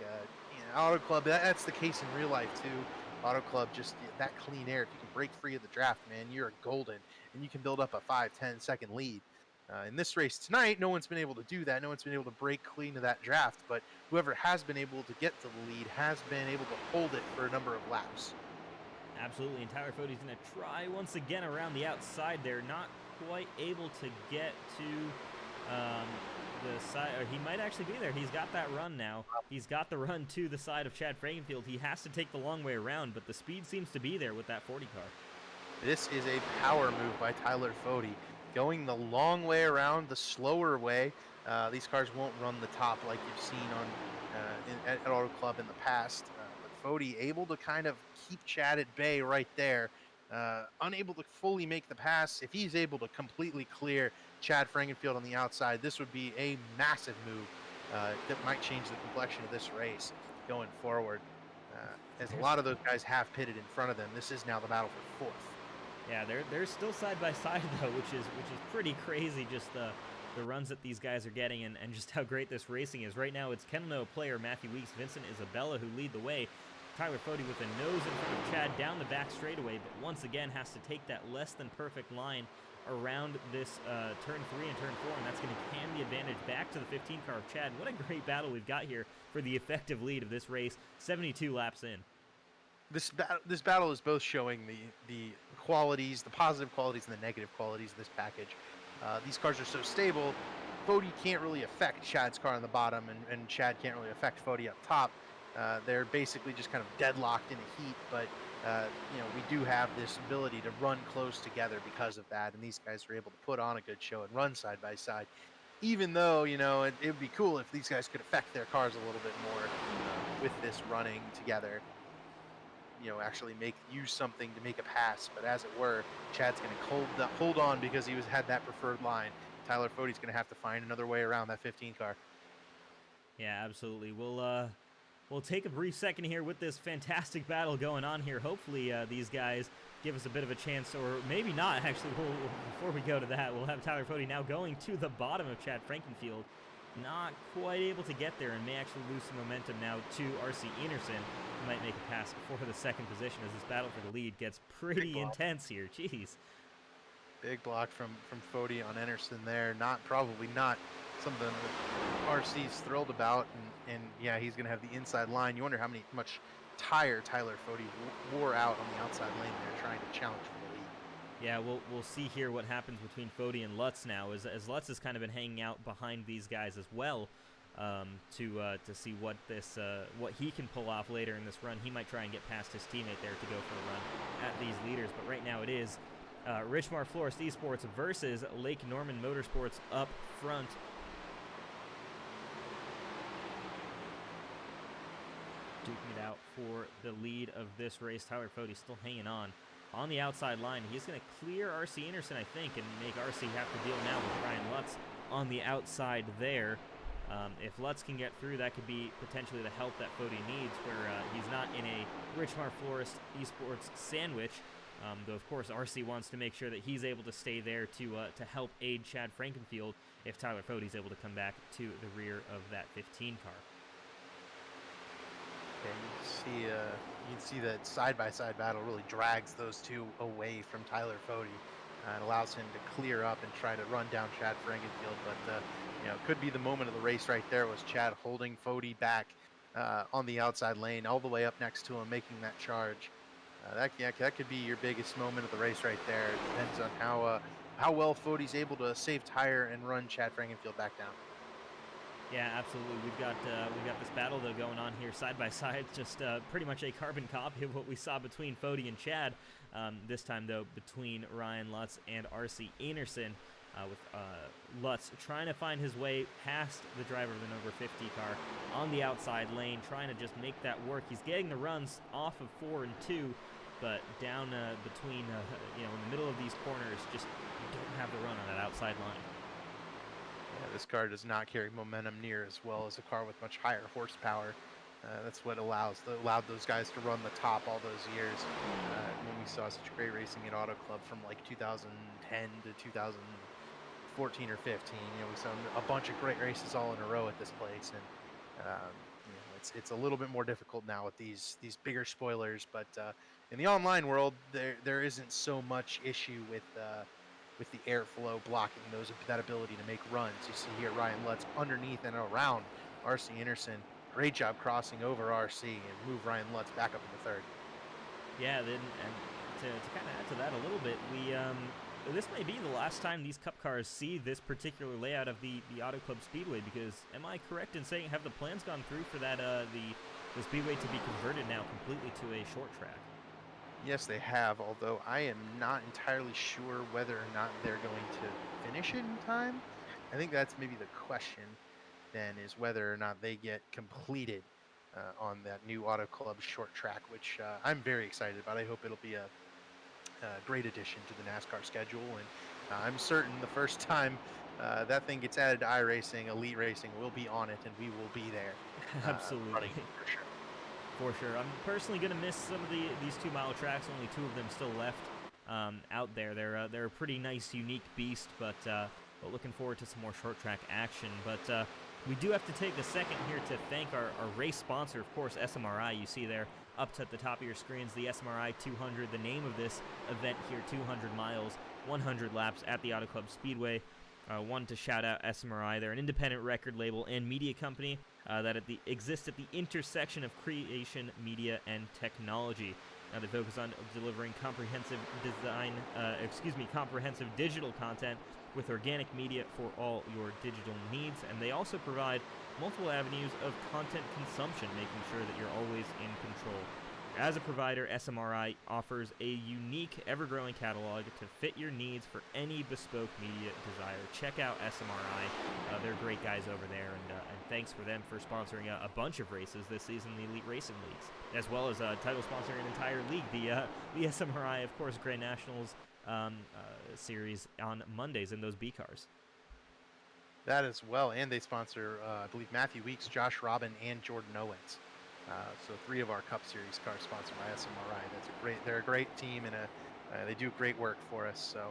Auto Club, that's the case in real life too. Auto Club, just that clean air. If you can break free of the draft, man, you're golden, and you can build up a 5-10 second lead. In this race tonight, no one's been able to do that. No one's been able to break clean of that draft, but whoever has been able to get to the lead has been able to hold it for a number of laps. Absolutely, and Tyler Fode's going to try once again around the outside there. Not quite able to get to the side. Or he might actually be there. He's got that run now. He's got the run to the side of Chad Frankenfield. He has to take the long way around, but the speed seems to be there with that 40 car. This is a power move by Tyler Fode. Going the long way around, the slower way. These cars won't run the top like you've seen on at Auto Club in the past. But Fode able to kind of keep Chad at bay right there. Unable to fully make the pass. If he's able to completely clear Chad Frankenfield on the outside, this would be a massive move that might change the complexion of this race going forward. As a lot of those guys have pitted in front of them, this is now the battle for fourth. Yeah, they're still side by side though, which is pretty crazy. Just the runs that these guys are getting and just how great this racing is. Right now, it's Kennel player Matthew Weeks, Vincent Isabella who lead the way. Tyler Fode with a nose in front of Chad down the back straightaway, but once again has to take that less than perfect line around this turn 3 and turn 4, and that's going to hand the advantage back to the 15 car of Chad. What a great battle we've got here for the effective lead of this race, 72 laps in. This battle is both showing the qualities, the positive qualities and the negative qualities of this package. These cars are so stable, Fode can't really affect Chad's car on the bottom, and Chad can't really affect Fode up top. They're basically just kind of deadlocked in a heat, but we do have this ability to run close together because of that, and these guys are able to put on a good show and run side by side. Even though, it would be cool if these guys could affect their cars a little bit more with this running together. Actually use something to make a pass, but as it were, Chad's going to hold on because he had that preferred line. Tyler Fode's going to have to find another way around that 15 car. Yeah, absolutely. We'll take a brief second here with this fantastic battle going on here. Hopefully these guys give us a bit of a chance, or maybe not. Actually, before we go to that, we'll have Tyler Fode now going to the bottom of Chad Frankenfield. Not quite able to get there and may actually lose some momentum now to R.C. Anderson, who might make a pass for the second position as this battle for the lead gets pretty intense here. Jeez. Big block from Fode on Anderson there. Probably not something that RC's thrilled about, and yeah, he's going to have the inside line. You wonder how much tire Tyler Fode wore out on the outside lane there trying to challenge for the lead. Yeah, we'll see here what happens between Fode and Lutz now, as Lutz has kind of been hanging out behind these guys as well, to see what he can pull off later in this run. He might try and get past his teammate there to go for a run at these leaders, but right now it is Richmar Florist Esports versus Lake Norman Motorsports up front. Duking it out for the lead of this race. Tyler Fode still hanging on the outside line. He's going to clear R.C. Anderson, I think, and make R.C. have to deal now with Ryan Lutz on the outside there. If Lutz can get through, that could be potentially the help that Fode needs, where he's not in a Richmar Florist Esports sandwich. Though, of course, RC wants to make sure that he's able to stay there to help aid Chad Frankenfield if Tyler Fode's able to come back to the rear of that 15 car. Okay, you can see that side-by-side battle really drags those two away from Tyler Fode and allows him to clear up and try to run down Chad Frankenfield. But could be the moment of the race right there, was Chad holding Fode back on the outside lane all the way up next to him, making that charge. That could be your biggest moment of the race right there. It depends on how well Fody's able to save tire and run Chad Frankenfield back down. Yeah, absolutely. We've got this battle though going on here side by side, just pretty much a carbon copy of what we saw between Fody and Chad. This time though between Ryan Lutz and RC Enerson, with Lutz trying to find his way past the driver of the number 50 car on the outside lane, trying to just make that work. He's getting the runs off of 4 and 2, but down between in the middle of these corners, just don't have the run on that outside line. Yeah, this car does not carry momentum near as well as a car with much higher horsepower. That's what allowed those guys to run the top all those years. When we saw such great racing at Auto Club from like 2010 to 2014 or 15, we saw a bunch of great races all in a row at this place, and it's a little bit more difficult now with these bigger spoilers. But in the online world, there isn't so much issue with the airflow blocking that ability to make runs. You see here Ryan Lutz underneath and around RC Enerson. Great job crossing over RC and move Ryan Lutz back up into third. Yeah, then and to kind of add to that a little bit, this may be the last time these Cup cars see this particular layout of the Auto Club Speedway, because am I correct in saying, have the plans gone through for that the Speedway to be converted now completely to a short track? Yes, they have, although I am not entirely sure whether or not they're going to finish it in time. I think that's maybe the question then, is whether or not they get completed on that new Auto Club short track, which I'm very excited about. I hope it'll be a great addition to the NASCAR schedule, and I'm certain the first time that thing gets added to iRacing, Elite Racing will be on it, and we will be there. Absolutely. Running for sure. For sure. I'm personally going to miss some of these 2 mile tracks, only 2 of them still left out there. They're a pretty nice, unique beast, but looking forward to some more short track action. But we do have to take a second here to thank our race sponsor, of course, SMRI. You see there up at the top of your screens, the SMRI 200, the name of this event here, 200 miles, 100 laps at the Auto Club Speedway. Wanted to shout out SMRI. They're an independent record label and media company that exists at the intersection of creation, media, and technology. Now they focus on delivering comprehensive digital content with organic media for all your digital needs, and they also provide multiple avenues of content consumption, making sure that you're always in control. As a provider, SMRI offers a unique, ever-growing catalog to fit your needs for any bespoke media desire. Check out SMRI. They're great guys over there, and thanks for them for sponsoring a bunch of races this season in the Elite Racing Leagues, as well as title sponsoring an entire league, the SMRI, of course, Grand Nationals series on Mondays in those B cars. That as well, and they sponsor, I believe, Matthew Weeks, Josh Robin, and Jordan Owens. So 3 of our Cup Series cars sponsored by SMRI. They're a great team, and they do great work for us. So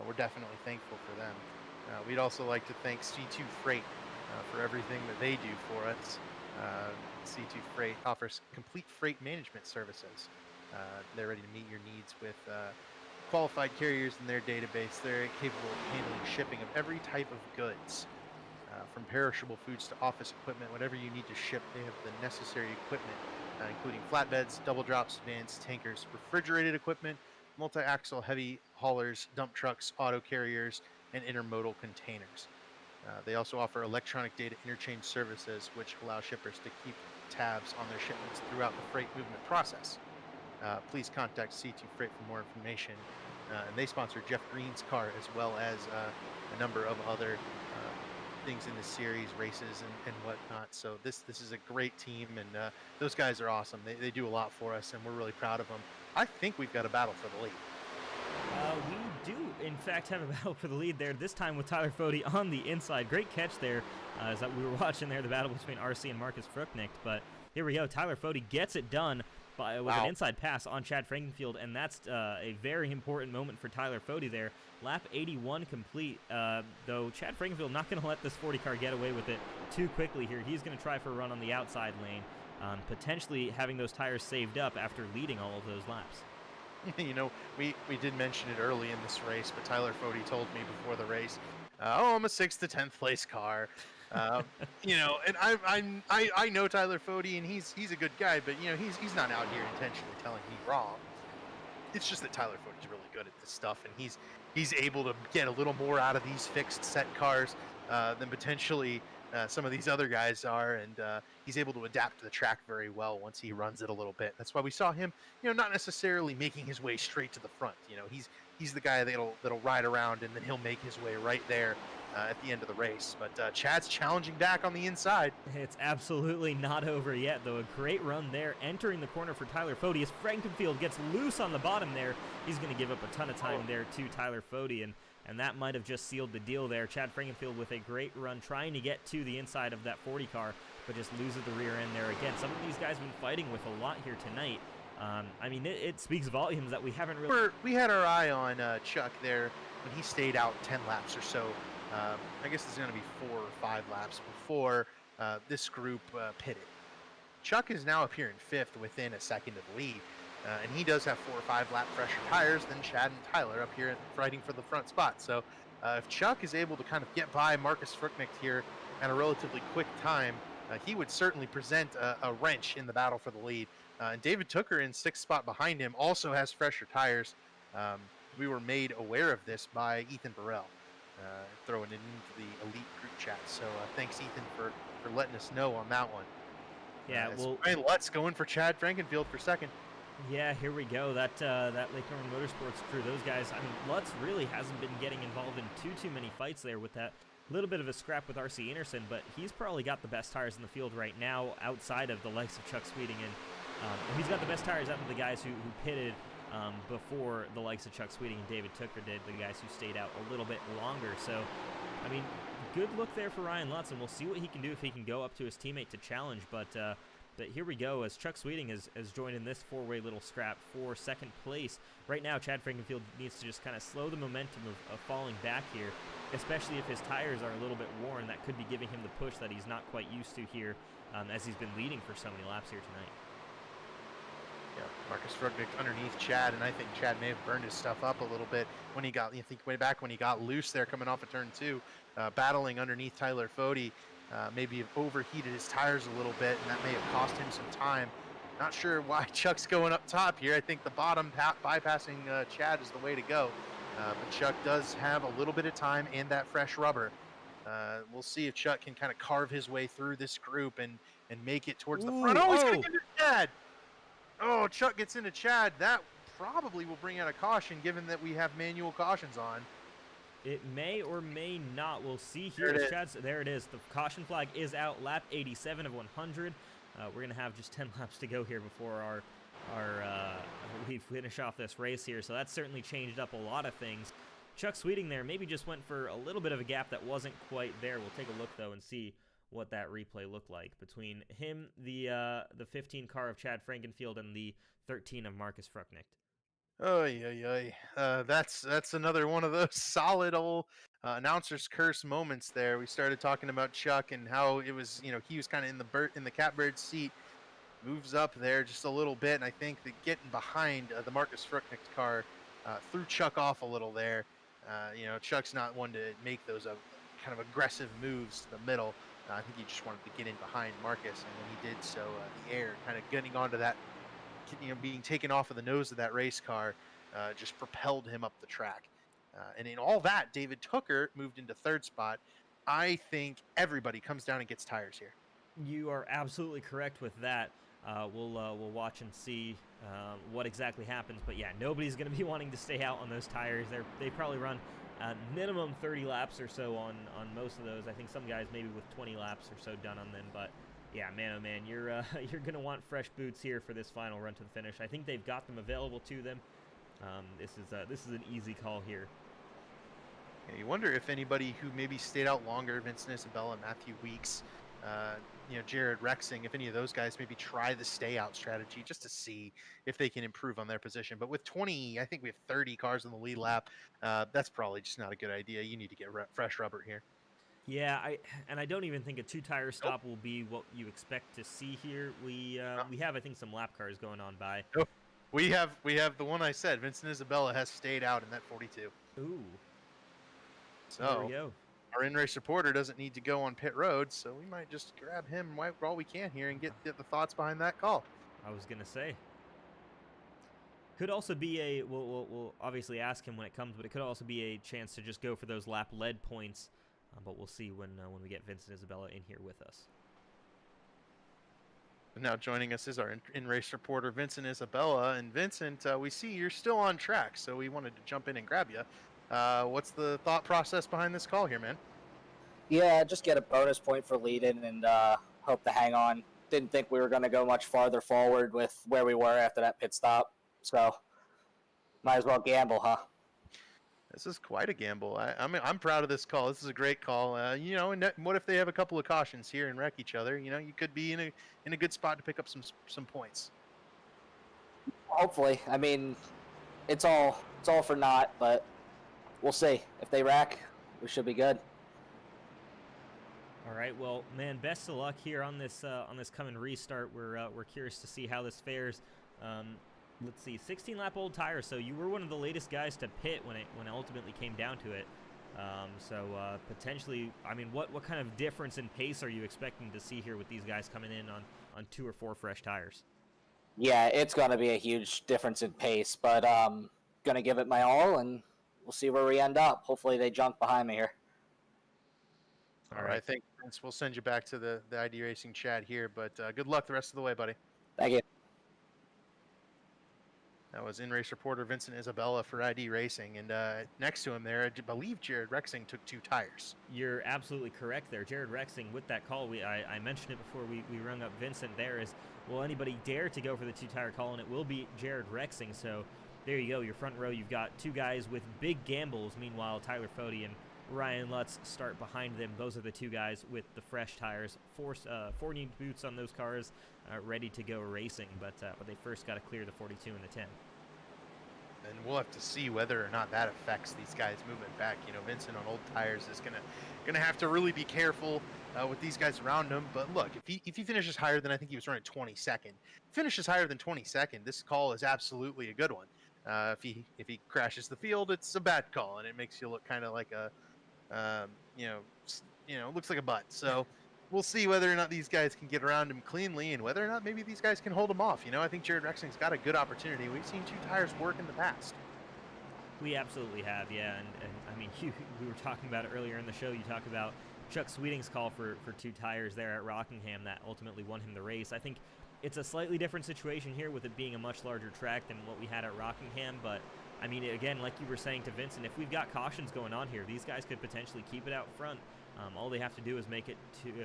we're definitely thankful for them. We'd also like to thank C2 Freight for everything that they do for us. C2 Freight offers complete freight management services. They're ready to meet your needs with qualified carriers in their database. They're capable of handling shipping of every type of goods. From perishable foods to office equipment, whatever you need to ship, they have the necessary equipment, including flatbeds, double drops, vans, tankers, refrigerated equipment, multi-axle heavy haulers, dump trucks, auto carriers, and intermodal containers. They also offer electronic data interchange services, which allow shippers to keep tabs on their shipments throughout the freight movement process. Please contact C2 Freight for more information. And they sponsor Jeff Green's car, as well as a number of other things in the series, races and whatnot. So this is a great team, and those guys are awesome. They do a lot for us, and we're really proud of them. I think we've got a battle for the lead. We do, in fact, have a battle for the lead there, this time with Tyler Fody on the inside. Great catch there, as that we were watching there, the battle between RC and Marcus Frucknicht. But here we go. Tyler Fody gets it done with an inside pass on Chad Frankenfield, and that's a very important moment for Tyler Fody there. Lap 81 complete, though Chad Frankenfield not going to let this 40 car get away with it too quickly here. He's going to try for a run on the outside lane, potentially having those tires saved up after leading all of those laps. We did mention it early in this race, but Tyler Fody told me before the race, I'm a 6th to 10th place car. And I know Tyler Fody, and he's a good guy, but he's not out here intentionally telling me wrong. It's just that Tyler Foot's really good at this stuff, and he's able to get a little more out of these fixed set cars than potentially some of these other guys are, and he's able to adapt to the track very well once he runs it a little bit. That's why we saw him, not necessarily making his way straight to the front. He's the guy that'll ride around, and then he'll make his way right there at the end of the race. But Chad's challenging back on the inside. It's absolutely not over yet, though. A great run there, entering the corner for Tyler Fode. As Frankenfield gets loose on the bottom there, he's going to give up a ton of time there to Tyler Fode, and that might have just sealed the deal there. Chad Frankenfield with a great run, trying to get to the inside of that 40 car, but just loses the rear end there again. Some of these guys have been fighting with a lot here tonight. I mean, it speaks volumes that we haven't really... We had our eye on Chuck there when he stayed out 10 laps or so. I guess it's going to be 4 or 5 laps before this group pitted. Chuck is now up here in 5th within a second of the lead, and he does have 4 or 5 lap fresher tires than Chad and Tyler up here fighting for the front spot. So if Chuck is able to kind of get by Marcus Frucknicht here at a relatively quick time, he would certainly present a wrench in the battle for the lead. And David Tooker in 6th spot behind him also has fresher tires. We were made aware of this by Ethan Burrell, throwing it into the elite group chat. So thanks, Ethan, for letting us know on that one. Yeah, well, Ryan Lutz going for Chad Frankenfield for second. Yeah, here we go. That Lake Norman Motorsports crew, those guys. I mean, Lutz really hasn't been getting involved in too many fights there with that little bit of a scrap with RC Anderson, but he's probably got the best tires in the field right now outside of the likes of Chuck Sweeting, and he's got the best tires out of the guys who pitted before the likes of Chuck Sweeting and David Tooker did, the guys who stayed out a little bit longer. So, I mean, good look there for Ryan Lutz, and we'll see what he can do if he can go up to his teammate to challenge. But here we go, as Chuck Sweeting has joined in this 4-way little scrap for second place. Right now, Chad Frankenfield needs to just kind of slow the momentum of falling back here, especially if his tires are a little bit worn. That could be giving him the push that he's not quite used to here, as he's been leading for so many laps here tonight. Yeah, Marcus Frucknicht underneath Chad, and I think Chad may have burned his stuff up a little bit when he got, way back when he got loose there coming off of turn 2, battling underneath Tyler Fode. Maybe have overheated his tires a little bit, and that may have cost him some time. Not sure why Chuck's going up top here. I think the bottom bypassing Chad is the way to go. But Chuck does have a little bit of time and that fresh rubber. We'll see if Chuck can kind of carve his way through this group and make it towards the front. Oh, he's going to get into Chad! Oh, Chuck gets into Chad. That probably will bring out a caution, given that we have manual cautions on. It may or may not. We'll see here. There it is. The caution flag is out. Lap 87 of 100. We're going to have just 10 laps to go here before we finish off this race here. So that's certainly changed up a lot of things. Chuck Sweeting there maybe just went for a little bit of a gap that wasn't quite there. We'll take a look, though, and see what that replay looked like between him, the 15 car of Chad Frankenfield, and the 13 of Marcus Frucknicht. Oh, yeah. That's another one of those solid old announcer's curse moments there. We started talking about Chuck and how it was, he was kind of in the catbird seat, moves up there just a little bit, and I think that getting behind the Marcus Frucknicht car threw Chuck off a little there. Chuck's not one to make those kind of aggressive moves to the middle. I think he just wanted to get in behind Marcus, and when he did so, the air kind of getting onto that, being taken off of the nose of that race car just propelled him up the track. And in all that, David Tooker moved into 3rd spot. I think everybody comes down and gets tires here. You are absolutely correct with that. We'll watch and see what exactly happens. But yeah, nobody's going to be wanting to stay out on those tires. They probably run minimum 30 laps or so on most of those. I think some guys maybe with 20 laps or so done on them. But yeah, man, oh man, you're going to want fresh boots here for this final run to the finish. I think they've got them available to them. This is an easy call here. Yeah, you wonder if anybody who maybe stayed out longer, Vincent Isabella, Matthew Weeks, Jared Rexing, if any of those guys maybe try the stay out strategy just to see if they can improve on their position. But with 20, I think we have 30 cars in the lead lap. That's probably just not a good idea. You need to get fresh rubber here. Yeah, I don't even think a 2-tire stop will be what you expect to see here. We have, I think, some lap cars going on by. Nope. We have the one I said. Vincent Isabella has stayed out in that 42. Ooh. So there we go. Our in-race reporter doesn't need to go on pit road, so we might just grab him all we can here and get the thoughts behind that call. I was gonna say. Could also be a, we'll obviously ask him when it comes, but it could also be a chance to just go for those lap lead points. But we'll see when we get Vincent Isabella in here with us. Now joining us is our in-race reporter, Vincent Isabella. And Vincent, we see you're still on track, so we wanted to jump in and grab you. What's the thought process behind this call here, man? Yeah, just get a bonus point for leading and hope to hang on. Didn't think we were going to go much farther forward with where we were after that pit stop. So might as well gamble, huh? This is quite a gamble. I'm proud of this call. This is a great call. You know, and what if they have a couple of cautions here and wreck each other? You know, you could be in a good spot to pick up some points. Hopefully. I mean, it's all for naught, but we'll see. If they wreck, we should be good. All right, well, man, best of luck here on this coming restart. We're curious to see how this fares. Let's see, 16-lap old tires. So you were one of the latest guys to pit when it ultimately came down to it. So potentially, I mean, what kind of difference in pace are you expecting to see here with these guys coming in on 2 or 4 fresh tires? Yeah, it's going to be a huge difference in pace, but going to give it my all, and we'll see where we end up. Hopefully they jump behind me here. All right, thanks, Vince. We'll send you back to the ID Racing chat here, but good luck the rest of the way, buddy. Thank you. That was in-race reporter Vincent Isabella for ID Racing, and next to him there, I believe Jared Rexing took 2 tires. You're absolutely correct there. Jared Rexing with that call, I mentioned it before we rung up Vincent there, is, will anybody dare to go for the 2-tire call, and it will be Jared Rexing. So there you go, your front row, you've got 2 guys with big gambles. Meanwhile, Tyler Fode and Ryan Lutz start behind them. Those are the 2 guys with the fresh tires, 4 new boots on those cars, ready to go racing. But they first got to clear the 42 and the 10. And we'll have to see whether or not that affects these guys moving back. You know, Vincent on old tires is gonna have to really be careful with these guys around him. But look, if he finishes higher than, I think he was running 22nd, finishes higher than 22nd, this call is absolutely a good one. If he crashes the field, it's a bad call, and it makes you look kind of like a looks like a butt. So we'll see whether or not these guys can get around him cleanly, and whether or not maybe these guys can hold him off. You know, I think Jared Rexing's got a good opportunity. We've seen 2 tires work in the past. We absolutely have, yeah. And I mean, we were talking about it earlier in the show. You talk about Chuck Sweeting's call for 2 tires there at Rockingham that ultimately won him the race. I think it's a slightly different situation here with it being a much larger track than what we had at Rockingham, but I mean, again, like you were saying to Vincent, if we've got cautions going on here, these guys could potentially keep it out front. All they have to do is make it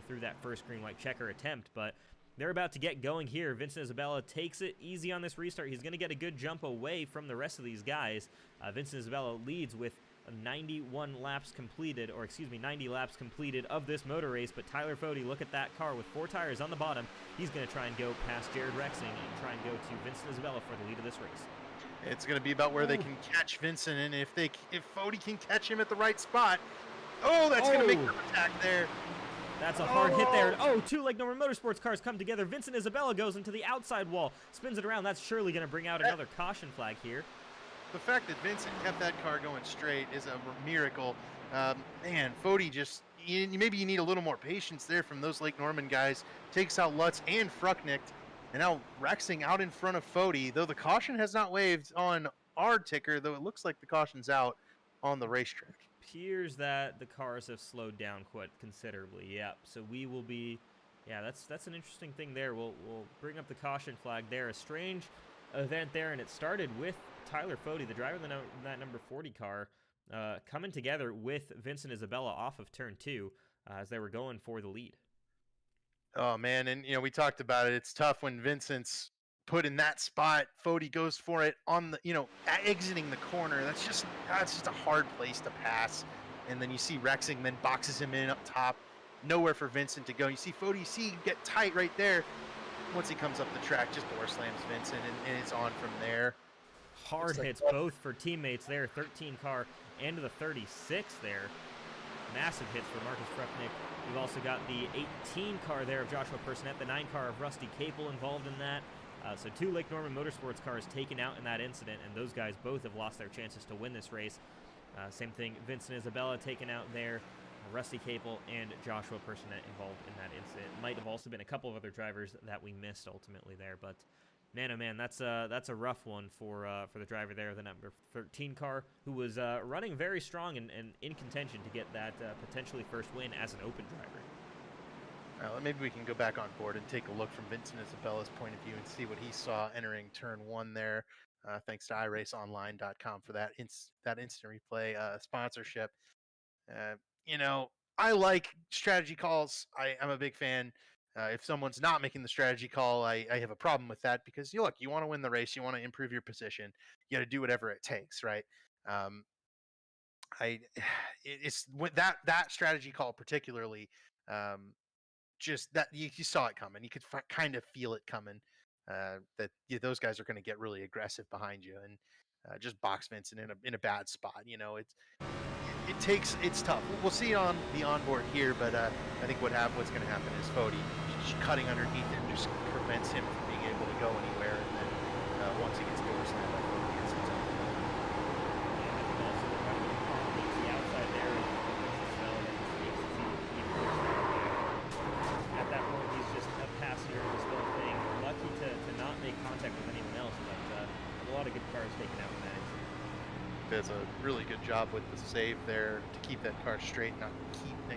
through that first green white checker attempt, but they're about to get going here. Vincent Isabella takes it easy on this restart. He's going to get a good jump away from the rest of these guys. Vincent Isabella leads with 91 laps completed, or excuse me, 90 laps completed of this motor race, but Tyler Fode, look at that car with 4 tires on the bottom. He's going to try and go past Jared Rexing and try and go to Vincent Isabella for the lead of this race. It's going to be about where they can catch Vincent, and if Fode can catch him at the right spot, that's going to make the attack there. That's a hard hit there. Oh, 2 Lake Norman Motorsports cars come together. Vincent Isabella goes into the outside wall, spins it around. That's surely going to bring out another caution flag here. The fact that Vincent kept that car going straight is a miracle. Man, Fode just, maybe you need a little more patience there from those Lake Norman guys. Takes out Lutz and Frucknicht. And now Rexing out in front of Fode, though the caution has not waved on our ticker, though it looks like the caution's out on the racetrack. Appears that the cars have slowed down quite considerably. Yeah, so we will be, yeah, that's an interesting thing there. We'll bring up the caution flag there. A strange event there, and it started with Tyler Fode, the driver of that number 40 car, coming together with Vincent Isabella off of turn 2 as they were going for the lead. Oh man, and we talked about it. It's tough when Vincent's put in that spot. Fode goes for it on the, exiting the corner. That's just a hard place to pass. And then you see Rexing then boxes him in up top. Nowhere for Vincent to go. You see Fode get tight right there. Once he comes up the track, just door slams Vincent, and it's on from there. Hard hits both for teammates there. 13 car and the 36 there. Massive hits for Marcus Frucknicht. We've also got the 18 car there of Joshua Personette, the 9 car of Rusty Capel involved in that. So 2 Lake Norman Motorsports cars taken out in that incident, and those guys both have lost their chances to win this race. Same thing, Vincent Isabella taken out there, Rusty Capel and Joshua Personette involved in that incident. Might have also been a couple of other drivers that we missed ultimately there, but Man, oh man, that's a rough one for the driver there, the number 13 car, who was running very strong and in contention to get that potentially first win as an open driver. Maybe we can go back on board and take a look from Vincent Isabella's point of view and see what he saw entering turn 1 there. Thanks to iRaceOnline.com for that instant replay sponsorship. You know, I like strategy calls. I'm a big fan. If someone's not making the strategy call, I have a problem with that because you want to win the race, you want to improve your position, you got to do whatever it takes, right? It's that strategy call particularly. Just that you saw it coming. You could kind of feel it coming. That those guys are going to get really aggressive behind you and just box Vincent in a bad spot. It's tough. We'll see on the onboard here, but I think what's going to happen is Fody just cutting underneath him just prevents him from being able to go anywhere. And then once he gets over snap, Fody gets his own. The outside there is at that point he's just a passenger in this whole thing. Lucky to not make contact with anyone else, but a lot of good cars taken out in that incident. Does a really good job with the save there to keep that car straight, not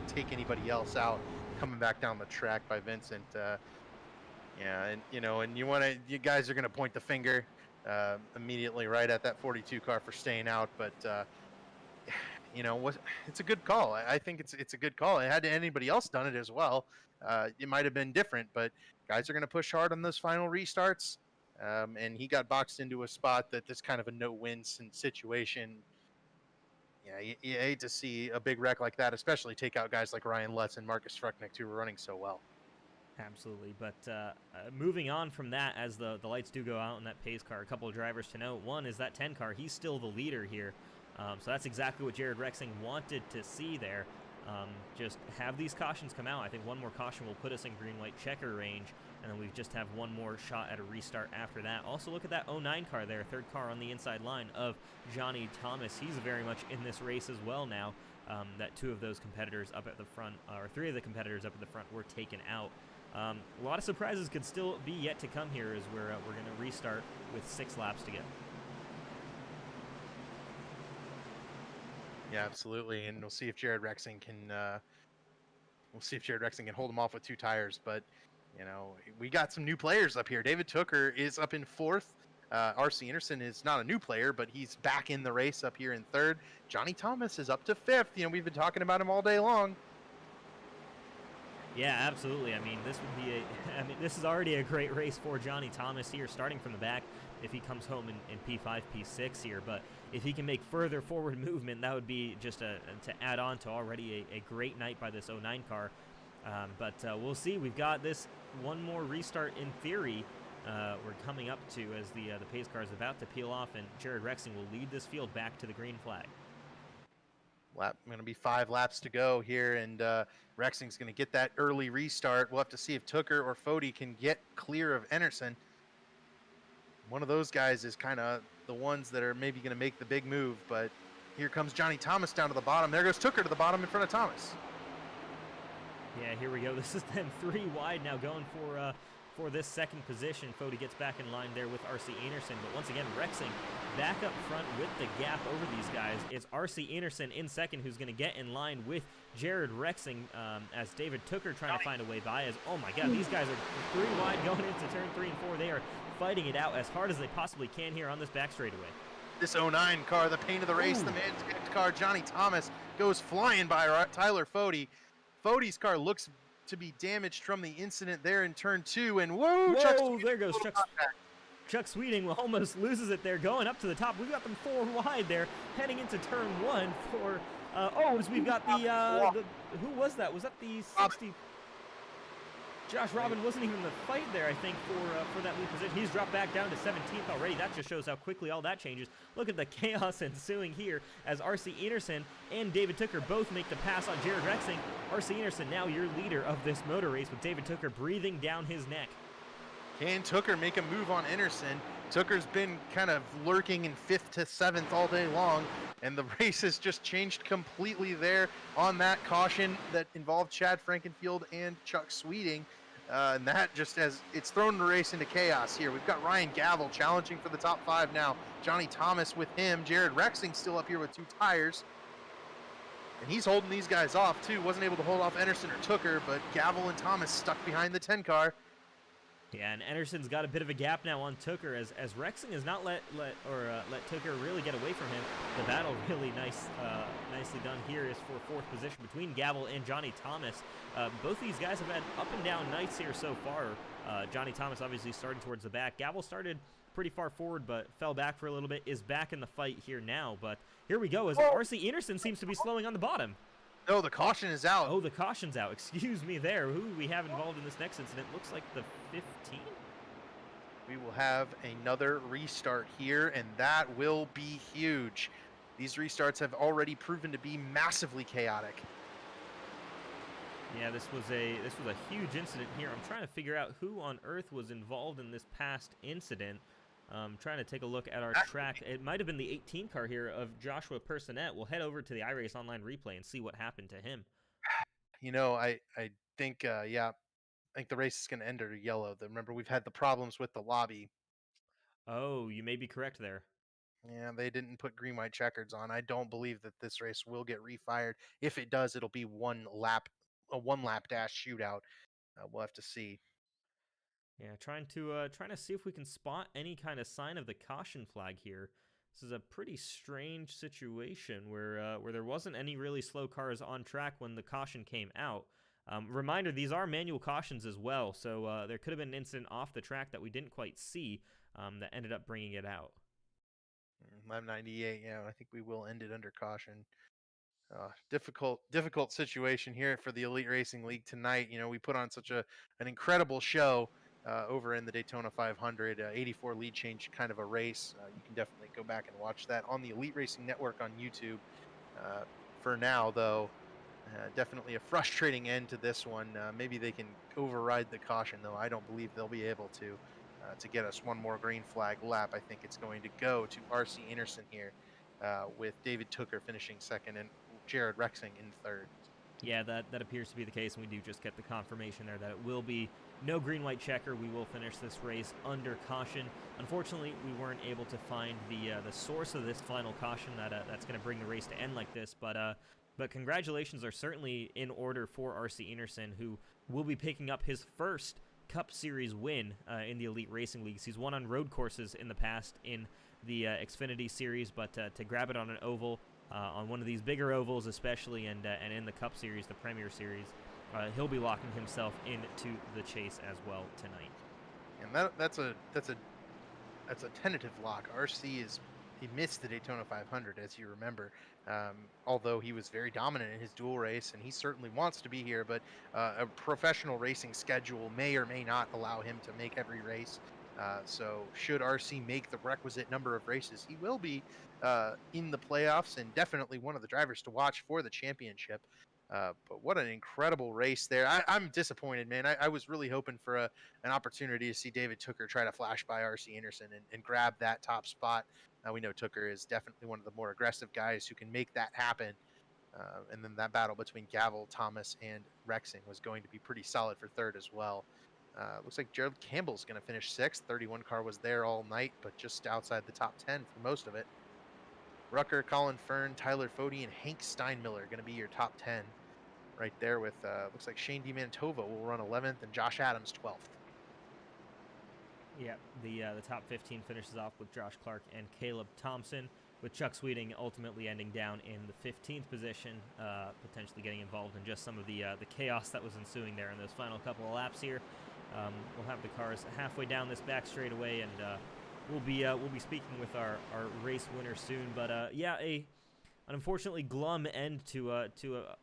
take anybody else out. Coming back down the track by Vincent. And you guys are going to point the finger immediately right at that 42 car for staying out, but it's a good call. I think it's a good call. Had anybody else done it as well, it might have been different, but guys are going to push hard on those final restarts. And he got boxed into a spot that this kind of a no-win situation. Yeah, you hate to see a big wreck like that, especially take out guys like Ryan Lutz and Marcus Frucknick, who were running so well. Absolutely, but moving on from that, as the lights do go out in that pace car, a couple of drivers to note. One is that 10 car. He's still the leader here, so that's exactly what Jared Rexing wanted to see there. Just have these cautions come out. I think one more caution will put us in green-white checker range, and then we just have one more shot at a restart after that. Also, look at that 09 car there, third car on the inside line of Johnny Thomas. He's very much in this race as well now. That two of those competitors up at the front, or three of the competitors up at the front, were taken out. A lot of surprises could still be yet to come here as we're going to restart with 6 laps to go. Yeah, absolutely, and we'll see if Jared Rexing can. Hold him off with 2 tires, but we got some new players up here. David Tooker is up in 4th. R.C. Anderson is not a new player, but he's back in the race up here in 3rd. Johnny Thomas is up to 5th. We've been talking about him all day long. Yeah, absolutely. I mean, this is already a great race for Johnny Thomas here, starting from the back if he comes home in P5, P6 here. But if he can make further forward movement, that would be just to add on to already a great night by this 09 car. But we'll see. We've got this one more restart in theory we're coming up to as the pace car is about to peel off, and Jared Rexing will lead this field back to the green flag. Going to be 5 laps to go here, and Rexing's going to get that early restart. We'll have to see if Tooker or Fody can get clear of Enerson. One of those guys is kind of the ones that are maybe going to make the big move, but here comes Johnny Thomas down to the bottom. There goes Tooker to the bottom in front of Thomas. Yeah, here we go. This is them 3 wide now going for this second position. Fody gets back in line there with R.C. Anderson, but once again, Rexing back up front with the gap over these guys. It's R.C. Anderson in second who's going to get in line with Jared Rexing as David Tooker trying to find a way by. Oh my God, these guys are 3 wide going into turn 3 and 4. They are fighting it out as hard as they possibly can here on this back straightaway. This 09 car, the pain of the race, the man's car, Johnny Thomas, goes flying by Tyler Fody. Fody's car looks to be damaged from the incident there in turn 2, and whoa, there goes Chuck Sweeting almost loses it there going up to the top. We've got them 4 wide there heading into turn 1 for we've got the who was that? Was that the 60? Josh Robin wasn't even in the fight there, I think, for that lead position. He's dropped back down to 17th already. That just shows how quickly all that changes. Look at the chaos ensuing here as R.C. Anderson and David Tooker both make the pass on Jared Rexing. R.C. Anderson now your leader of this motor race with David Tooker breathing down his neck. Can Tooker make a move on Anderson? Tooker's been kind of lurking in 5th to 7th all day long, and the race has just changed completely there on that caution that involved Chad Frankenfield and Chuck Sweeting. And that just as it's thrown the race into chaos here. We've got Ryan Gavel challenging for the top 5 now. Johnny Thomas with him. Jared Rexing still up here with 2 tires. And he's holding these guys off too. Wasn't able to hold off Anderson or Tooker, but Gavel and Thomas stuck behind the 10 car. Yeah, and Anderson's got a bit of a gap now on Tooker as Rexing has not let Tooker really get away from him. The battle really nicely done here is for 4th position between Gavel and Johnny Thomas. Both these guys have had up and down nights here so far. Johnny Thomas obviously starting towards the back. Gavel started pretty far forward but fell back for a little bit, is back in the fight here now. But here we go as RC Enerson seems to be slowing on the bottom. No, the caution is out. Oh, the caution's out. Excuse me there. Who do we have involved in this next incident? Looks like the 15. We will have another restart here, and that will be huge. These restarts have already proven to be massively chaotic. Yeah, this was a huge incident here. I'm trying to figure out who on earth was involved in this past incident. Trying to take a look at our track. It might have been the 18 car here of Joshua Personette. We'll head over to the iRace Online replay and see what happened to him. You know, I think, yeah, I think the race is going to end under yellow. Remember, we've had the problems with the lobby. Oh, you may be correct there. Yeah, they didn't put green-white checkers on. I don't believe that this race will get refired. If it does, it'll be a one-lap dash shootout. We'll have to see. Yeah, trying to see if we can spot any kind of sign of the caution flag here. This is a pretty strange situation where there wasn't any really slow cars on track when the caution came out. Reminder, these are manual cautions as well, so there could have been an incident off the track that we didn't quite see that ended up bringing it out. Lap 98, yeah, I think we will end it under caution. Difficult situation here for the Elite Racing League tonight. You know, we put on such an incredible show over in the Daytona 500, 84 lead change kind of a race. You can definitely go back and watch that on the Elite Racing Network on YouTube. For now, though, definitely a frustrating end to this one. Maybe they can override the caution, though. I don't believe they'll be able to get us one more green flag lap. I think it's going to go to RC Enerson here with David Tooker finishing 2nd and Jared Rexing in 3rd. Yeah, that appears to be the case, and we do just get the confirmation there that it will be no green-white checker. We will finish this race under caution. Unfortunately, we weren't able to find the source of this final caution that's going to bring the race to end like this. But congratulations are certainly in order for RC Enerson, who will be picking up his first Cup Series win in the Elite Racing Leagues. He's won on road courses in the past in the Xfinity Series, but to grab it on an oval, on one of these bigger ovals especially, and in the Cup Series, the Premier Series, he'll be locking himself into the chase as well tonight. And that's a tentative lock. RC he missed the Daytona 500, as you remember, although he was very dominant in his dual race, and he certainly wants to be here, but a professional racing schedule may or may not allow him to make every race. So should RC make the requisite number of races, he will be in the playoffs and definitely one of the drivers to watch for the championship. But what an incredible race there. I'm disappointed, man. I was really hoping for an opportunity to see David Tooker try to flash by RC Enerson and grab that top spot. We know Tooker is definitely one of the more aggressive guys who can make that happen. And then that battle between Gavel, Thomas, and Rexing was going to be pretty solid for 3rd as well. Looks like Gerald Campbell's going to finish 6th. 31 car was there all night, but just outside the top 10 for most of it. Rucker, Colin Fern, Tyler Fody, and Hank Steinmiller are going to be your top 10 right there with, looks like Shane DiMantova will run 11th and Josh Adams 12th. Yeah, the top 15 finishes off with Josh Clark and Caleb Thompson, with Chuck Sweeting ultimately ending down in the 15th position, potentially getting involved in just some of the chaos that was ensuing there in those final couple of laps here. We'll have the cars halfway down this back straightaway, and we'll be speaking with our race winner soon. But yeah, an unfortunately glum end to a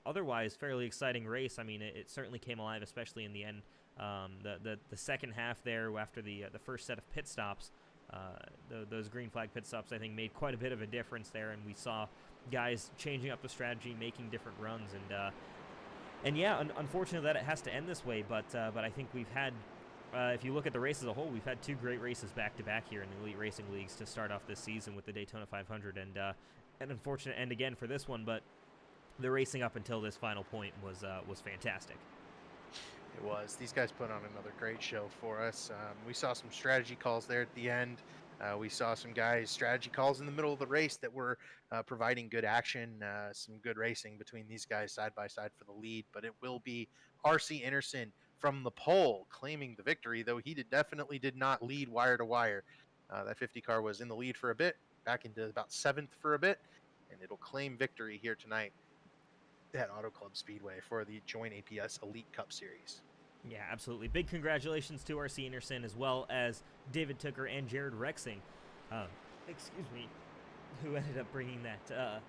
otherwise fairly exciting race. I mean, it certainly came alive, especially in the end. The second half there, after the first set of pit stops, those green flag pit stops, I think, made quite a bit of a difference there, and we saw guys changing up the strategy, making different runs, and yeah, unfortunately that it has to end this way. But I think we've had, if you look at the race as a whole, we've had 2 great races back to back here in the Elite Racing Leagues to start off this season with the Daytona 500, and an unfortunate end again for this one, but the racing up until this final point was fantastic. It was. These guys put on another great show for us. We saw some strategy calls there at the end. We saw some guys strategy calls in the middle of the race that were providing good action, some good racing between these guys side by side for the lead. But it will be RC Anderson from the pole claiming the victory, though he definitely did not lead wire to wire. That 50 car was in the lead for a bit, back into about seventh for a bit, and it'll claim victory here tonight at Auto Club Speedway for the Join APS Elite Cup Series. Yeah, absolutely. Big congratulations to RC Anderson as well as David Tooker and Jared Rexing, excuse me, who ended up bringing that,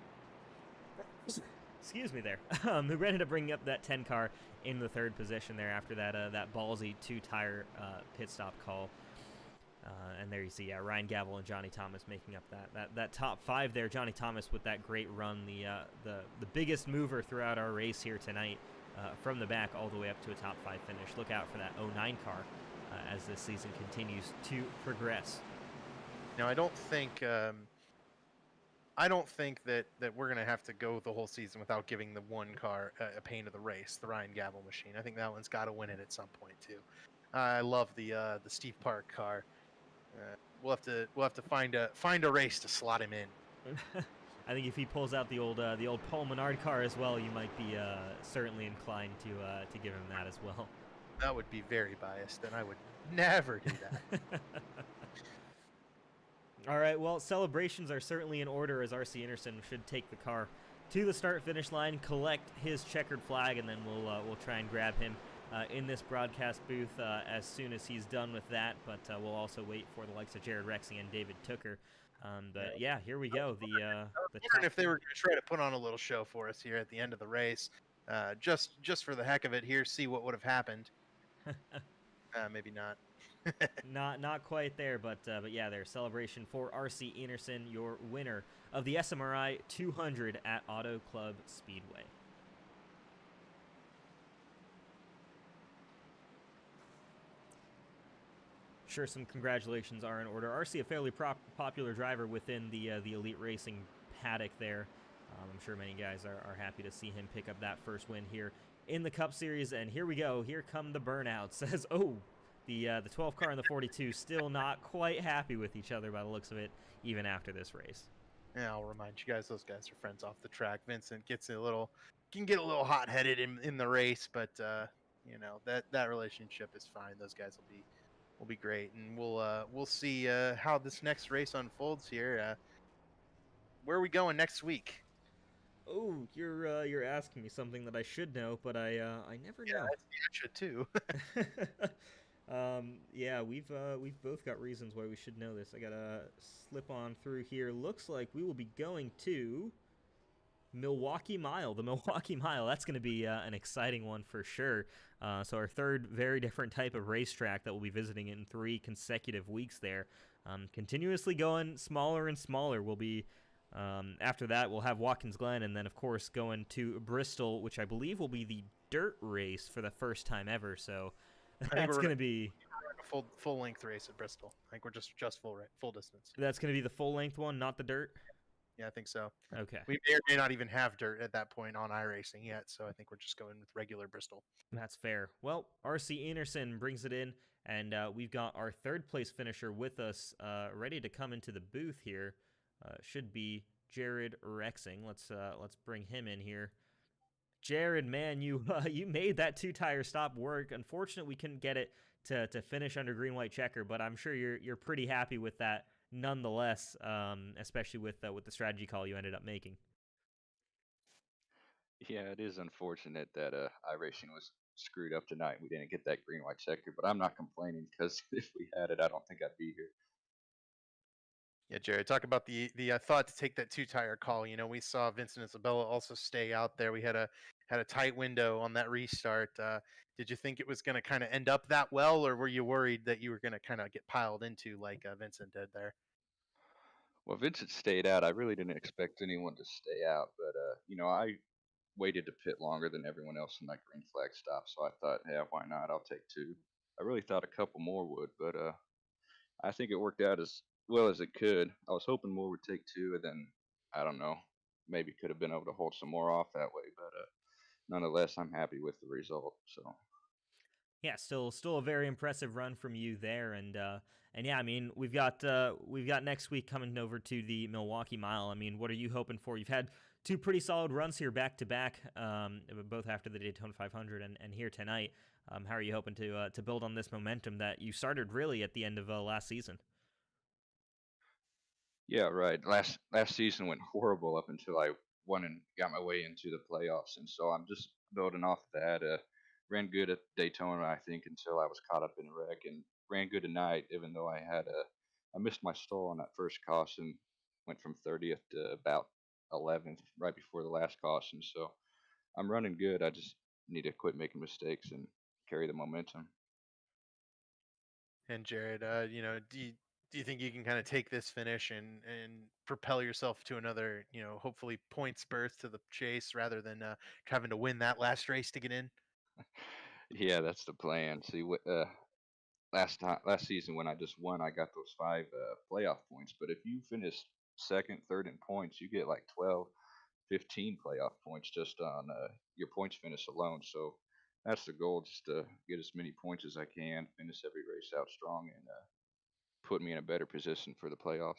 excuse me there, who ended up bringing up that 10 car in the third position there after that that ballsy two-tire pit stop call. And there you see, Ryan Gavel and Johnny Thomas making up that top five there. Johnny Thomas with that great run, the biggest mover throughout our race here tonight, from the back all the way up to a top five finish. Look out for that 09 car as this season continues to progress. Now, I don't think that we're gonna have to go the whole season without giving the one car a pain of the race, the Ryan Gavel machine. I think that one's got to win it at some point too. I love the Steve Park car. We'll have to find a race to slot him in. I think if he pulls out the old Paul Menard car as well, you might be certainly inclined to give him that as well. That would be very biased, and I would never do that. All right, well, celebrations are certainly in order as RC Anderson should take the car to the start-finish line, collect his checkered flag, and then we'll try and grab him in this broadcast booth as soon as he's done with that. But we'll also wait for the likes of Jared Rexing and David Tooker. But yeah, here we go. I was wondering if they were going to try to put on a little show for us here at the end of the race, just for the heck of it. Here, see what would have happened. Maybe not. Not quite there, but yeah, their celebration for RC Anderson, your winner of the SMRI 200 at Auto Club Speedway. Sure, some congratulations are in order. RC, a fairly popular driver within the elite racing paddock there. I'm sure many guys are happy to see him pick up that first win here in the Cup Series. And here we go. Here come the burnouts. As the 12 car and the 42 still not quite happy with each other by the looks of it, even after this race. Yeah, I'll remind you guys, those guys are friends off the track. Vincent can get a little hot-headed in the race, but you know, that relationship is fine. Those guys will be great, and we'll see how this next race unfolds here. Where are we going next week? Oh, you're asking me something that I should know, but I never know. I should too. Yeah, we've both got reasons why we should know this. I gotta slip on through here. Looks like we will be going to Milwaukee Mile. The Milwaukee Mile. That's going to be an exciting one for sure. So our third very different type of racetrack that we'll be visiting in 3 consecutive weeks there. Continuously going smaller and smaller. We'll be after that we'll have Watkins Glen, and then of course going to Bristol, which I believe will be the dirt race for the first time ever. So that's going to be a full length race at Bristol. I think we're just full distance. That's going to be the full length one, not the dirt. Yeah, I think so. Okay. We may or may not even have dirt at that point on iRacing yet, so I think we're just going with regular Bristol. That's fair. Well, RC Anderson brings it in, and we've got our third place finisher with us, ready to come into the booth here. Should be Jared Rexing. Let's bring him in here. Jared, man, you made that 2-tire stop work. Unfortunately, we couldn't get it to finish under green white checker, but I'm sure you're pretty happy with that nonetheless, especially with the strategy call you ended up making. Yeah, it is unfortunate that iRacing was screwed up tonight. We didn't get that green white checker, but I'm not complaining because if we had it, I don't think I'd be here. Yeah, Jared, talk about the thought to take that 2-tire call. You know, we saw Vincent Isabella also stay out there. We had a tight window on that restart. Did you think it was going to kind of end up that well, or were you worried that you were going to kind of get piled into like Vincent did there? Well, Vincent stayed out. I really didn't expect anyone to stay out, but you know, I waited to pit longer than everyone else in that green flag stop, so I thought, yeah, why not? I'll take 2. I really thought a couple more would, but I think it worked out as well as it could. I was hoping more would take 2, and then I don't know, maybe could have been able to hold some more off that way, but nonetheless, I'm happy with the result. So Yeah, still a very impressive run from you there, and yeah, I mean we've got next week coming over to the Milwaukee Mile. I mean, what are you hoping for? You've had two pretty solid runs here back to back, both after the Daytona 500 and here tonight. How are you hoping to build on this momentum that you started really at the end of last season? Yeah, right. Last season went horrible up until I won and got my way into the playoffs, and so I'm just building off that. Ran good at Daytona, I think, until I was caught up in a wreck, and ran good tonight, even though I missed my stall on that first caution, went from 30th to about 11th right before the last caution. So I'm running good. I just need to quit making mistakes and carry the momentum. And Jared, do you think you can kind of take this finish and propel yourself to another, hopefully points berth to the chase rather than having to win that last race to get in? Yeah, that's the plan. See, last season when I just won, I got those five playoff points. But if you finish second, third in points, you get like 12, 15 playoff points just on your points finish alone. So that's the goal, just to get as many points as I can, finish every race out strong, and put me in a better position for the playoffs.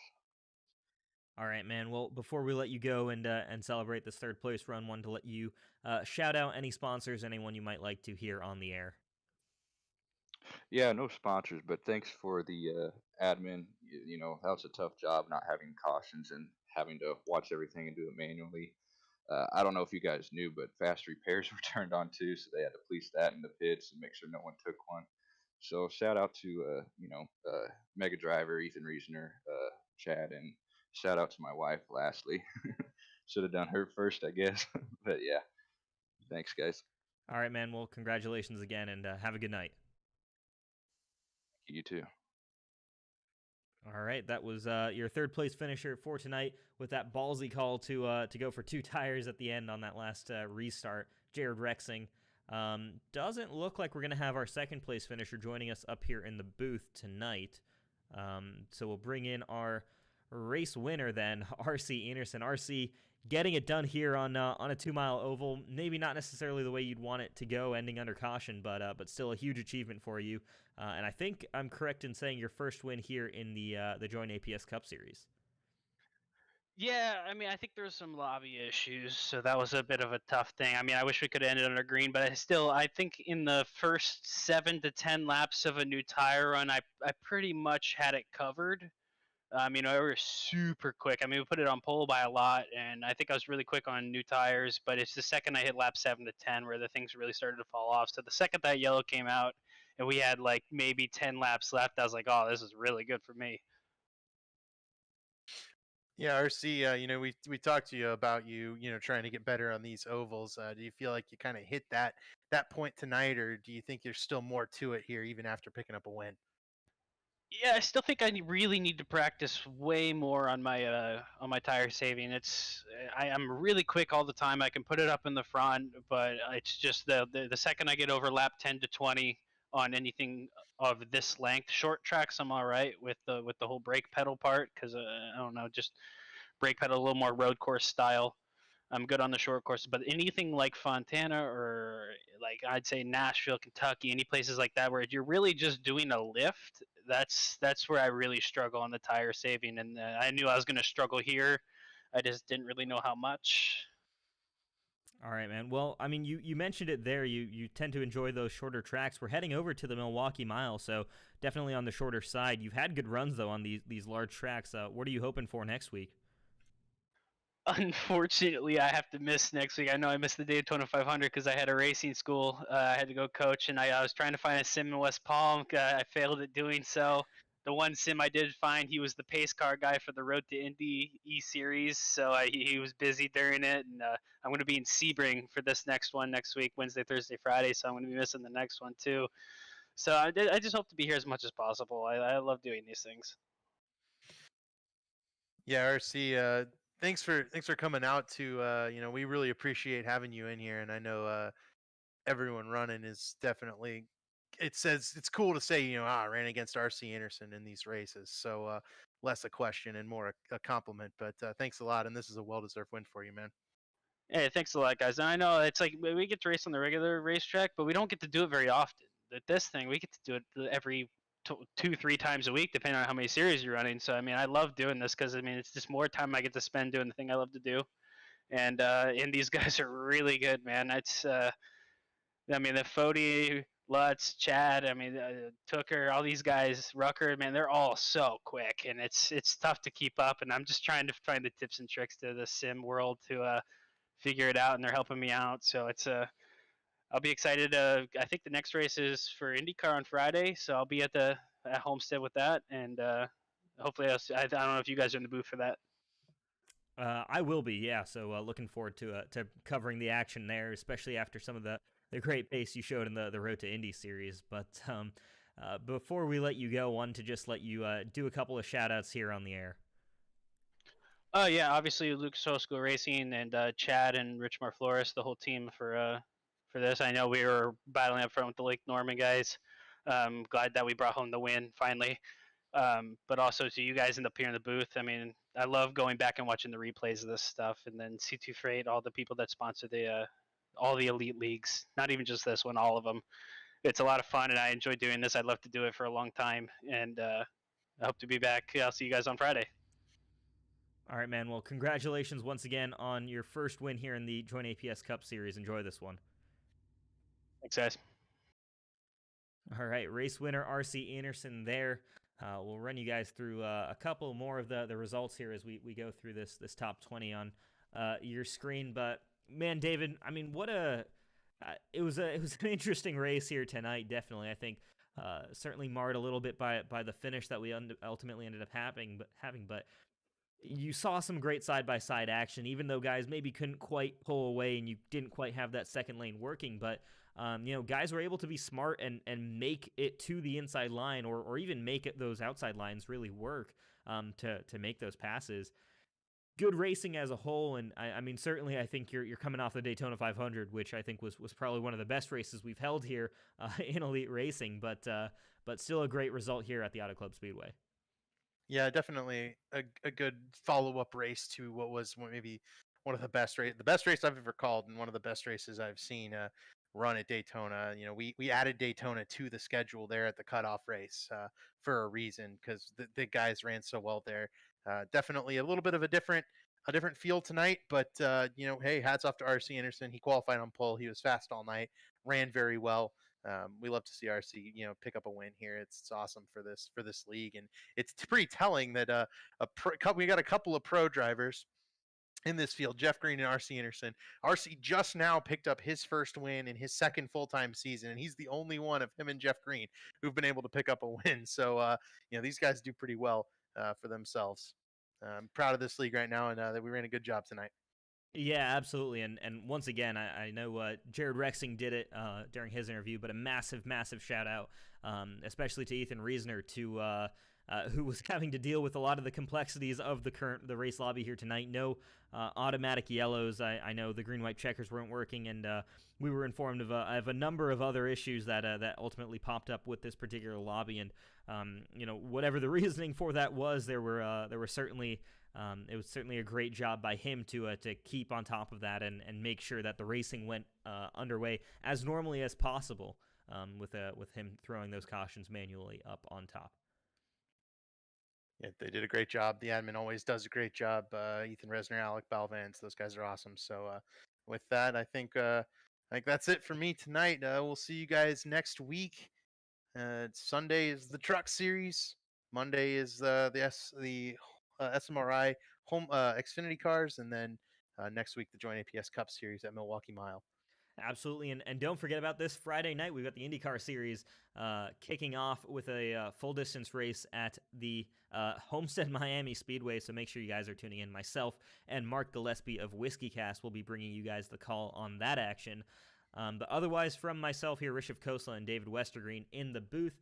All right, man. Well, before we let you go and celebrate this third place run, wanted to let you shout out any sponsors, anyone you might like to hear on the air. Yeah, no sponsors, but thanks for the admin. That was a tough job not having cautions and having to watch everything and do it manually. I don't know if you guys knew, but fast repairs were turned on too, so they had to police that in the pits and make sure no one took one. So shout out to Mega Driver, Ethan Reasoner, Chad, and shout out to my wife. Lastly, should have done her first, I guess. But yeah, thanks, guys. All right, man. Well, congratulations again, and have a good night. You too. All right, that was your third place finisher for tonight with that ballsy call to go for two tires at the end on that last restart. Jared Rexing. Doesn't look like we're gonna have our second place finisher joining us up here in the booth tonight. So we'll bring in our race winner then, RC Anderson. RC getting it done here on a 2 mile oval. Maybe not necessarily the way you'd want it to go, ending under caution, but still a huge achievement for you. And I think I'm correct in saying your first win here in the JoinAPS Cup Series. Yeah, I mean, I think there was some lobby issues, so that was a bit of a tough thing. I mean, I wish we could have ended under green, but I think in the first 7 to 10 laps of a new tire run, I pretty much had it covered. We were super quick. I mean, we put it on pole by a lot, and I think I was really quick on new tires. But it's the second I hit lap 7 to 10 where the things really started to fall off. So the second that yellow came out, and we had like maybe 10 laps left, I was like, oh, this is really good for me. Yeah, RC, we talked to you about trying to get better on these ovals. Do you feel like you kind of hit that point tonight, or do you think there's still more to it here, even after picking up a win? Yeah, I still think really need to practice way more on my tire saving. I'm really quick all the time. I can put it up in the front, but it's just the second I get over lap 10 to 20 on anything of this length, short tracks, I'm all right with the whole brake pedal part because I don't know, just brake pedal a little more road course style. I'm good on the short courses, but anything like Fontana or like I'd say Nashville, Kentucky, any places like that where you're really just doing a lift, that's where I really struggle on the tire saving. And I knew I was going to struggle here. I just didn't really know how much. All right, man. Well, I mean, you mentioned it there. You tend to enjoy those shorter tracks. We're heading over to the Milwaukee Mile, so definitely on the shorter side. You've had good runs though on these large tracks. What are you hoping for next week? Unfortunately, I have to miss next week. I know I missed the Daytona 500 because I had a racing school. I had to go coach, and I was trying to find a sim in West Palm. I failed at doing so. The one sim I did find, he was the pace car guy for the Road to Indy E Series, so he was busy during it. And I'm going to be in Sebring for this next one next week, Wednesday, Thursday, Friday. So I'm going to be missing the next one too. So I just hope to be here as much as possible. I love doing these things. Yeah, RC, thanks for coming out to we really appreciate having you in here, and I know everyone running is definitely it says it's cool to say I ran against RC Anderson in these races, so less a question and more a compliment. But thanks a lot, and this is a well-deserved win for you, man. Hey, thanks a lot, guys. And I know it's like we get to race on the regular racetrack, but we don't get to do it very often. this thing, we get to do it every 2-3 times a week, depending on how many series you're running. So I mean, I love doing this because I mean, it's just more time I get to spend doing the thing I love to do. And these guys are really good, man. It's I mean, the Fody, Lutz, Chad, I mean, Tooker, all these guys, Rucker, man, they're all so quick, and it's tough to keep up. And I'm just trying to find the tips and tricks to the sim world to figure it out, and they're helping me out. So it's I'll be excited. I think the next race is for IndyCar on Friday, so I'll be at Homestead with that, and hopefully I don't know if you guys are in the booth for that. I will be, yeah. So looking forward to covering the action there, especially after some of the great pace you showed in the Road to Indy series. But before we let you go, wanted to just let you do a couple of shout-outs here on the air. Oh yeah, obviously Lucas Oil School Racing and Chad and Richmar Flores, the whole team for this. I know we were battling up front with the Lake Norman guys. Glad that we brought home the win finally. But also to you guys up here in the booth. I mean, I love going back and watching the replays of this stuff, and then C2 Freight, all the people that sponsor all the elite leagues, not even just this one, all of them. It's a lot of fun, and I enjoy doing this. I'd love to do it for a long time, and I hope to be back. I'll see you guys on Friday. All right, man. Well, congratulations once again on your first win here in the JoinAPS Cup Series. Enjoy this one. Thanks, guys. All right, race winner RC Anderson there. We'll run you guys through a couple more of the results here as we go through this top 20 on your screen. But man, David, I mean, it was an interesting race here tonight. Definitely, I think certainly marred a little bit by the finish that we ultimately ended up having. But you saw some great side-by-side action, even though guys maybe couldn't quite pull away and you didn't quite have that second lane working. But guys were able to be smart and make it to the inside line or even make those outside lines really work to make those passes. Good racing as a whole, and I mean, certainly I think you're coming off the Daytona 500, which I think was probably one of the best races we've held here in elite racing, but still a great result here at the Auto Club Speedway. Yeah, definitely a good follow-up race to what was maybe one of the best race I've ever called, and one of the best races I've seen run at Daytona. You know, we added Daytona to the schedule there at the cutoff race for a reason, because the guys ran so well there. Definitely a little bit of a different feel tonight, but hey, hats off to RC Anderson. He qualified on pole. He was fast all night, ran very well. We love to see RC, pick up a win here. It's awesome for this league, and it's pretty telling that we got a couple of pro drivers in this field, Jeff Green and RC Anderson. RC just now picked up his first win in his second full-time season, and he's the only one of him and Jeff Green who've been able to pick up a win. So these guys do pretty well for themselves. I'm proud of this league right now, and that we ran a good job tonight. Yeah, absolutely. And once again, I know Jared Rexing did it during his interview, but a massive shout out, especially to Ethan Reisner, who was having to deal with a lot of the complexities of the race lobby here tonight. No automatic yellows. I know the green-white checkers weren't working, and we were informed of a number of other issues that ultimately popped up with this particular lobby. And whatever the reasoning for that was, there were certainly. It was certainly a great job by him to keep on top of that and make sure that the racing went underway as normally as possible, with him throwing those cautions manually up on top. Yeah, they did a great job. The admin always does a great job. Ethan Resner, Alec Balvance, those guys are awesome. So with that, I think that's it for me tonight. We'll see you guys next week. Sunday is the Truck Series. Monday is the SMRI home Xfinity cars, and then next week the JoinAPS Cup Series at Milwaukee Mile. Absolutely, and don't forget about this Friday night. We've got the IndyCar Series kicking off with a full-distance race at the Homestead Miami Speedway, so make sure you guys are tuning in. Myself and Mark Gillespie of Whiskey Cast will be bringing you guys the call on that action. But otherwise, from myself here, Rishav Khosla and David Westergreen in the booth,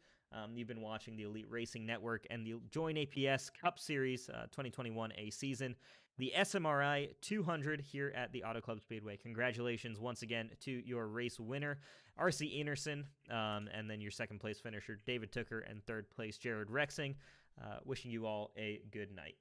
you've been watching the Elite Racing Network and the JoinAPS Cup Series 2021 A season, the SMRI 200 here at the Auto Club Speedway. Congratulations once again to your race winner, RC Anderson, and then your second place finisher, David Tooker, and third place, Jared Rexing. Wishing you all a good night.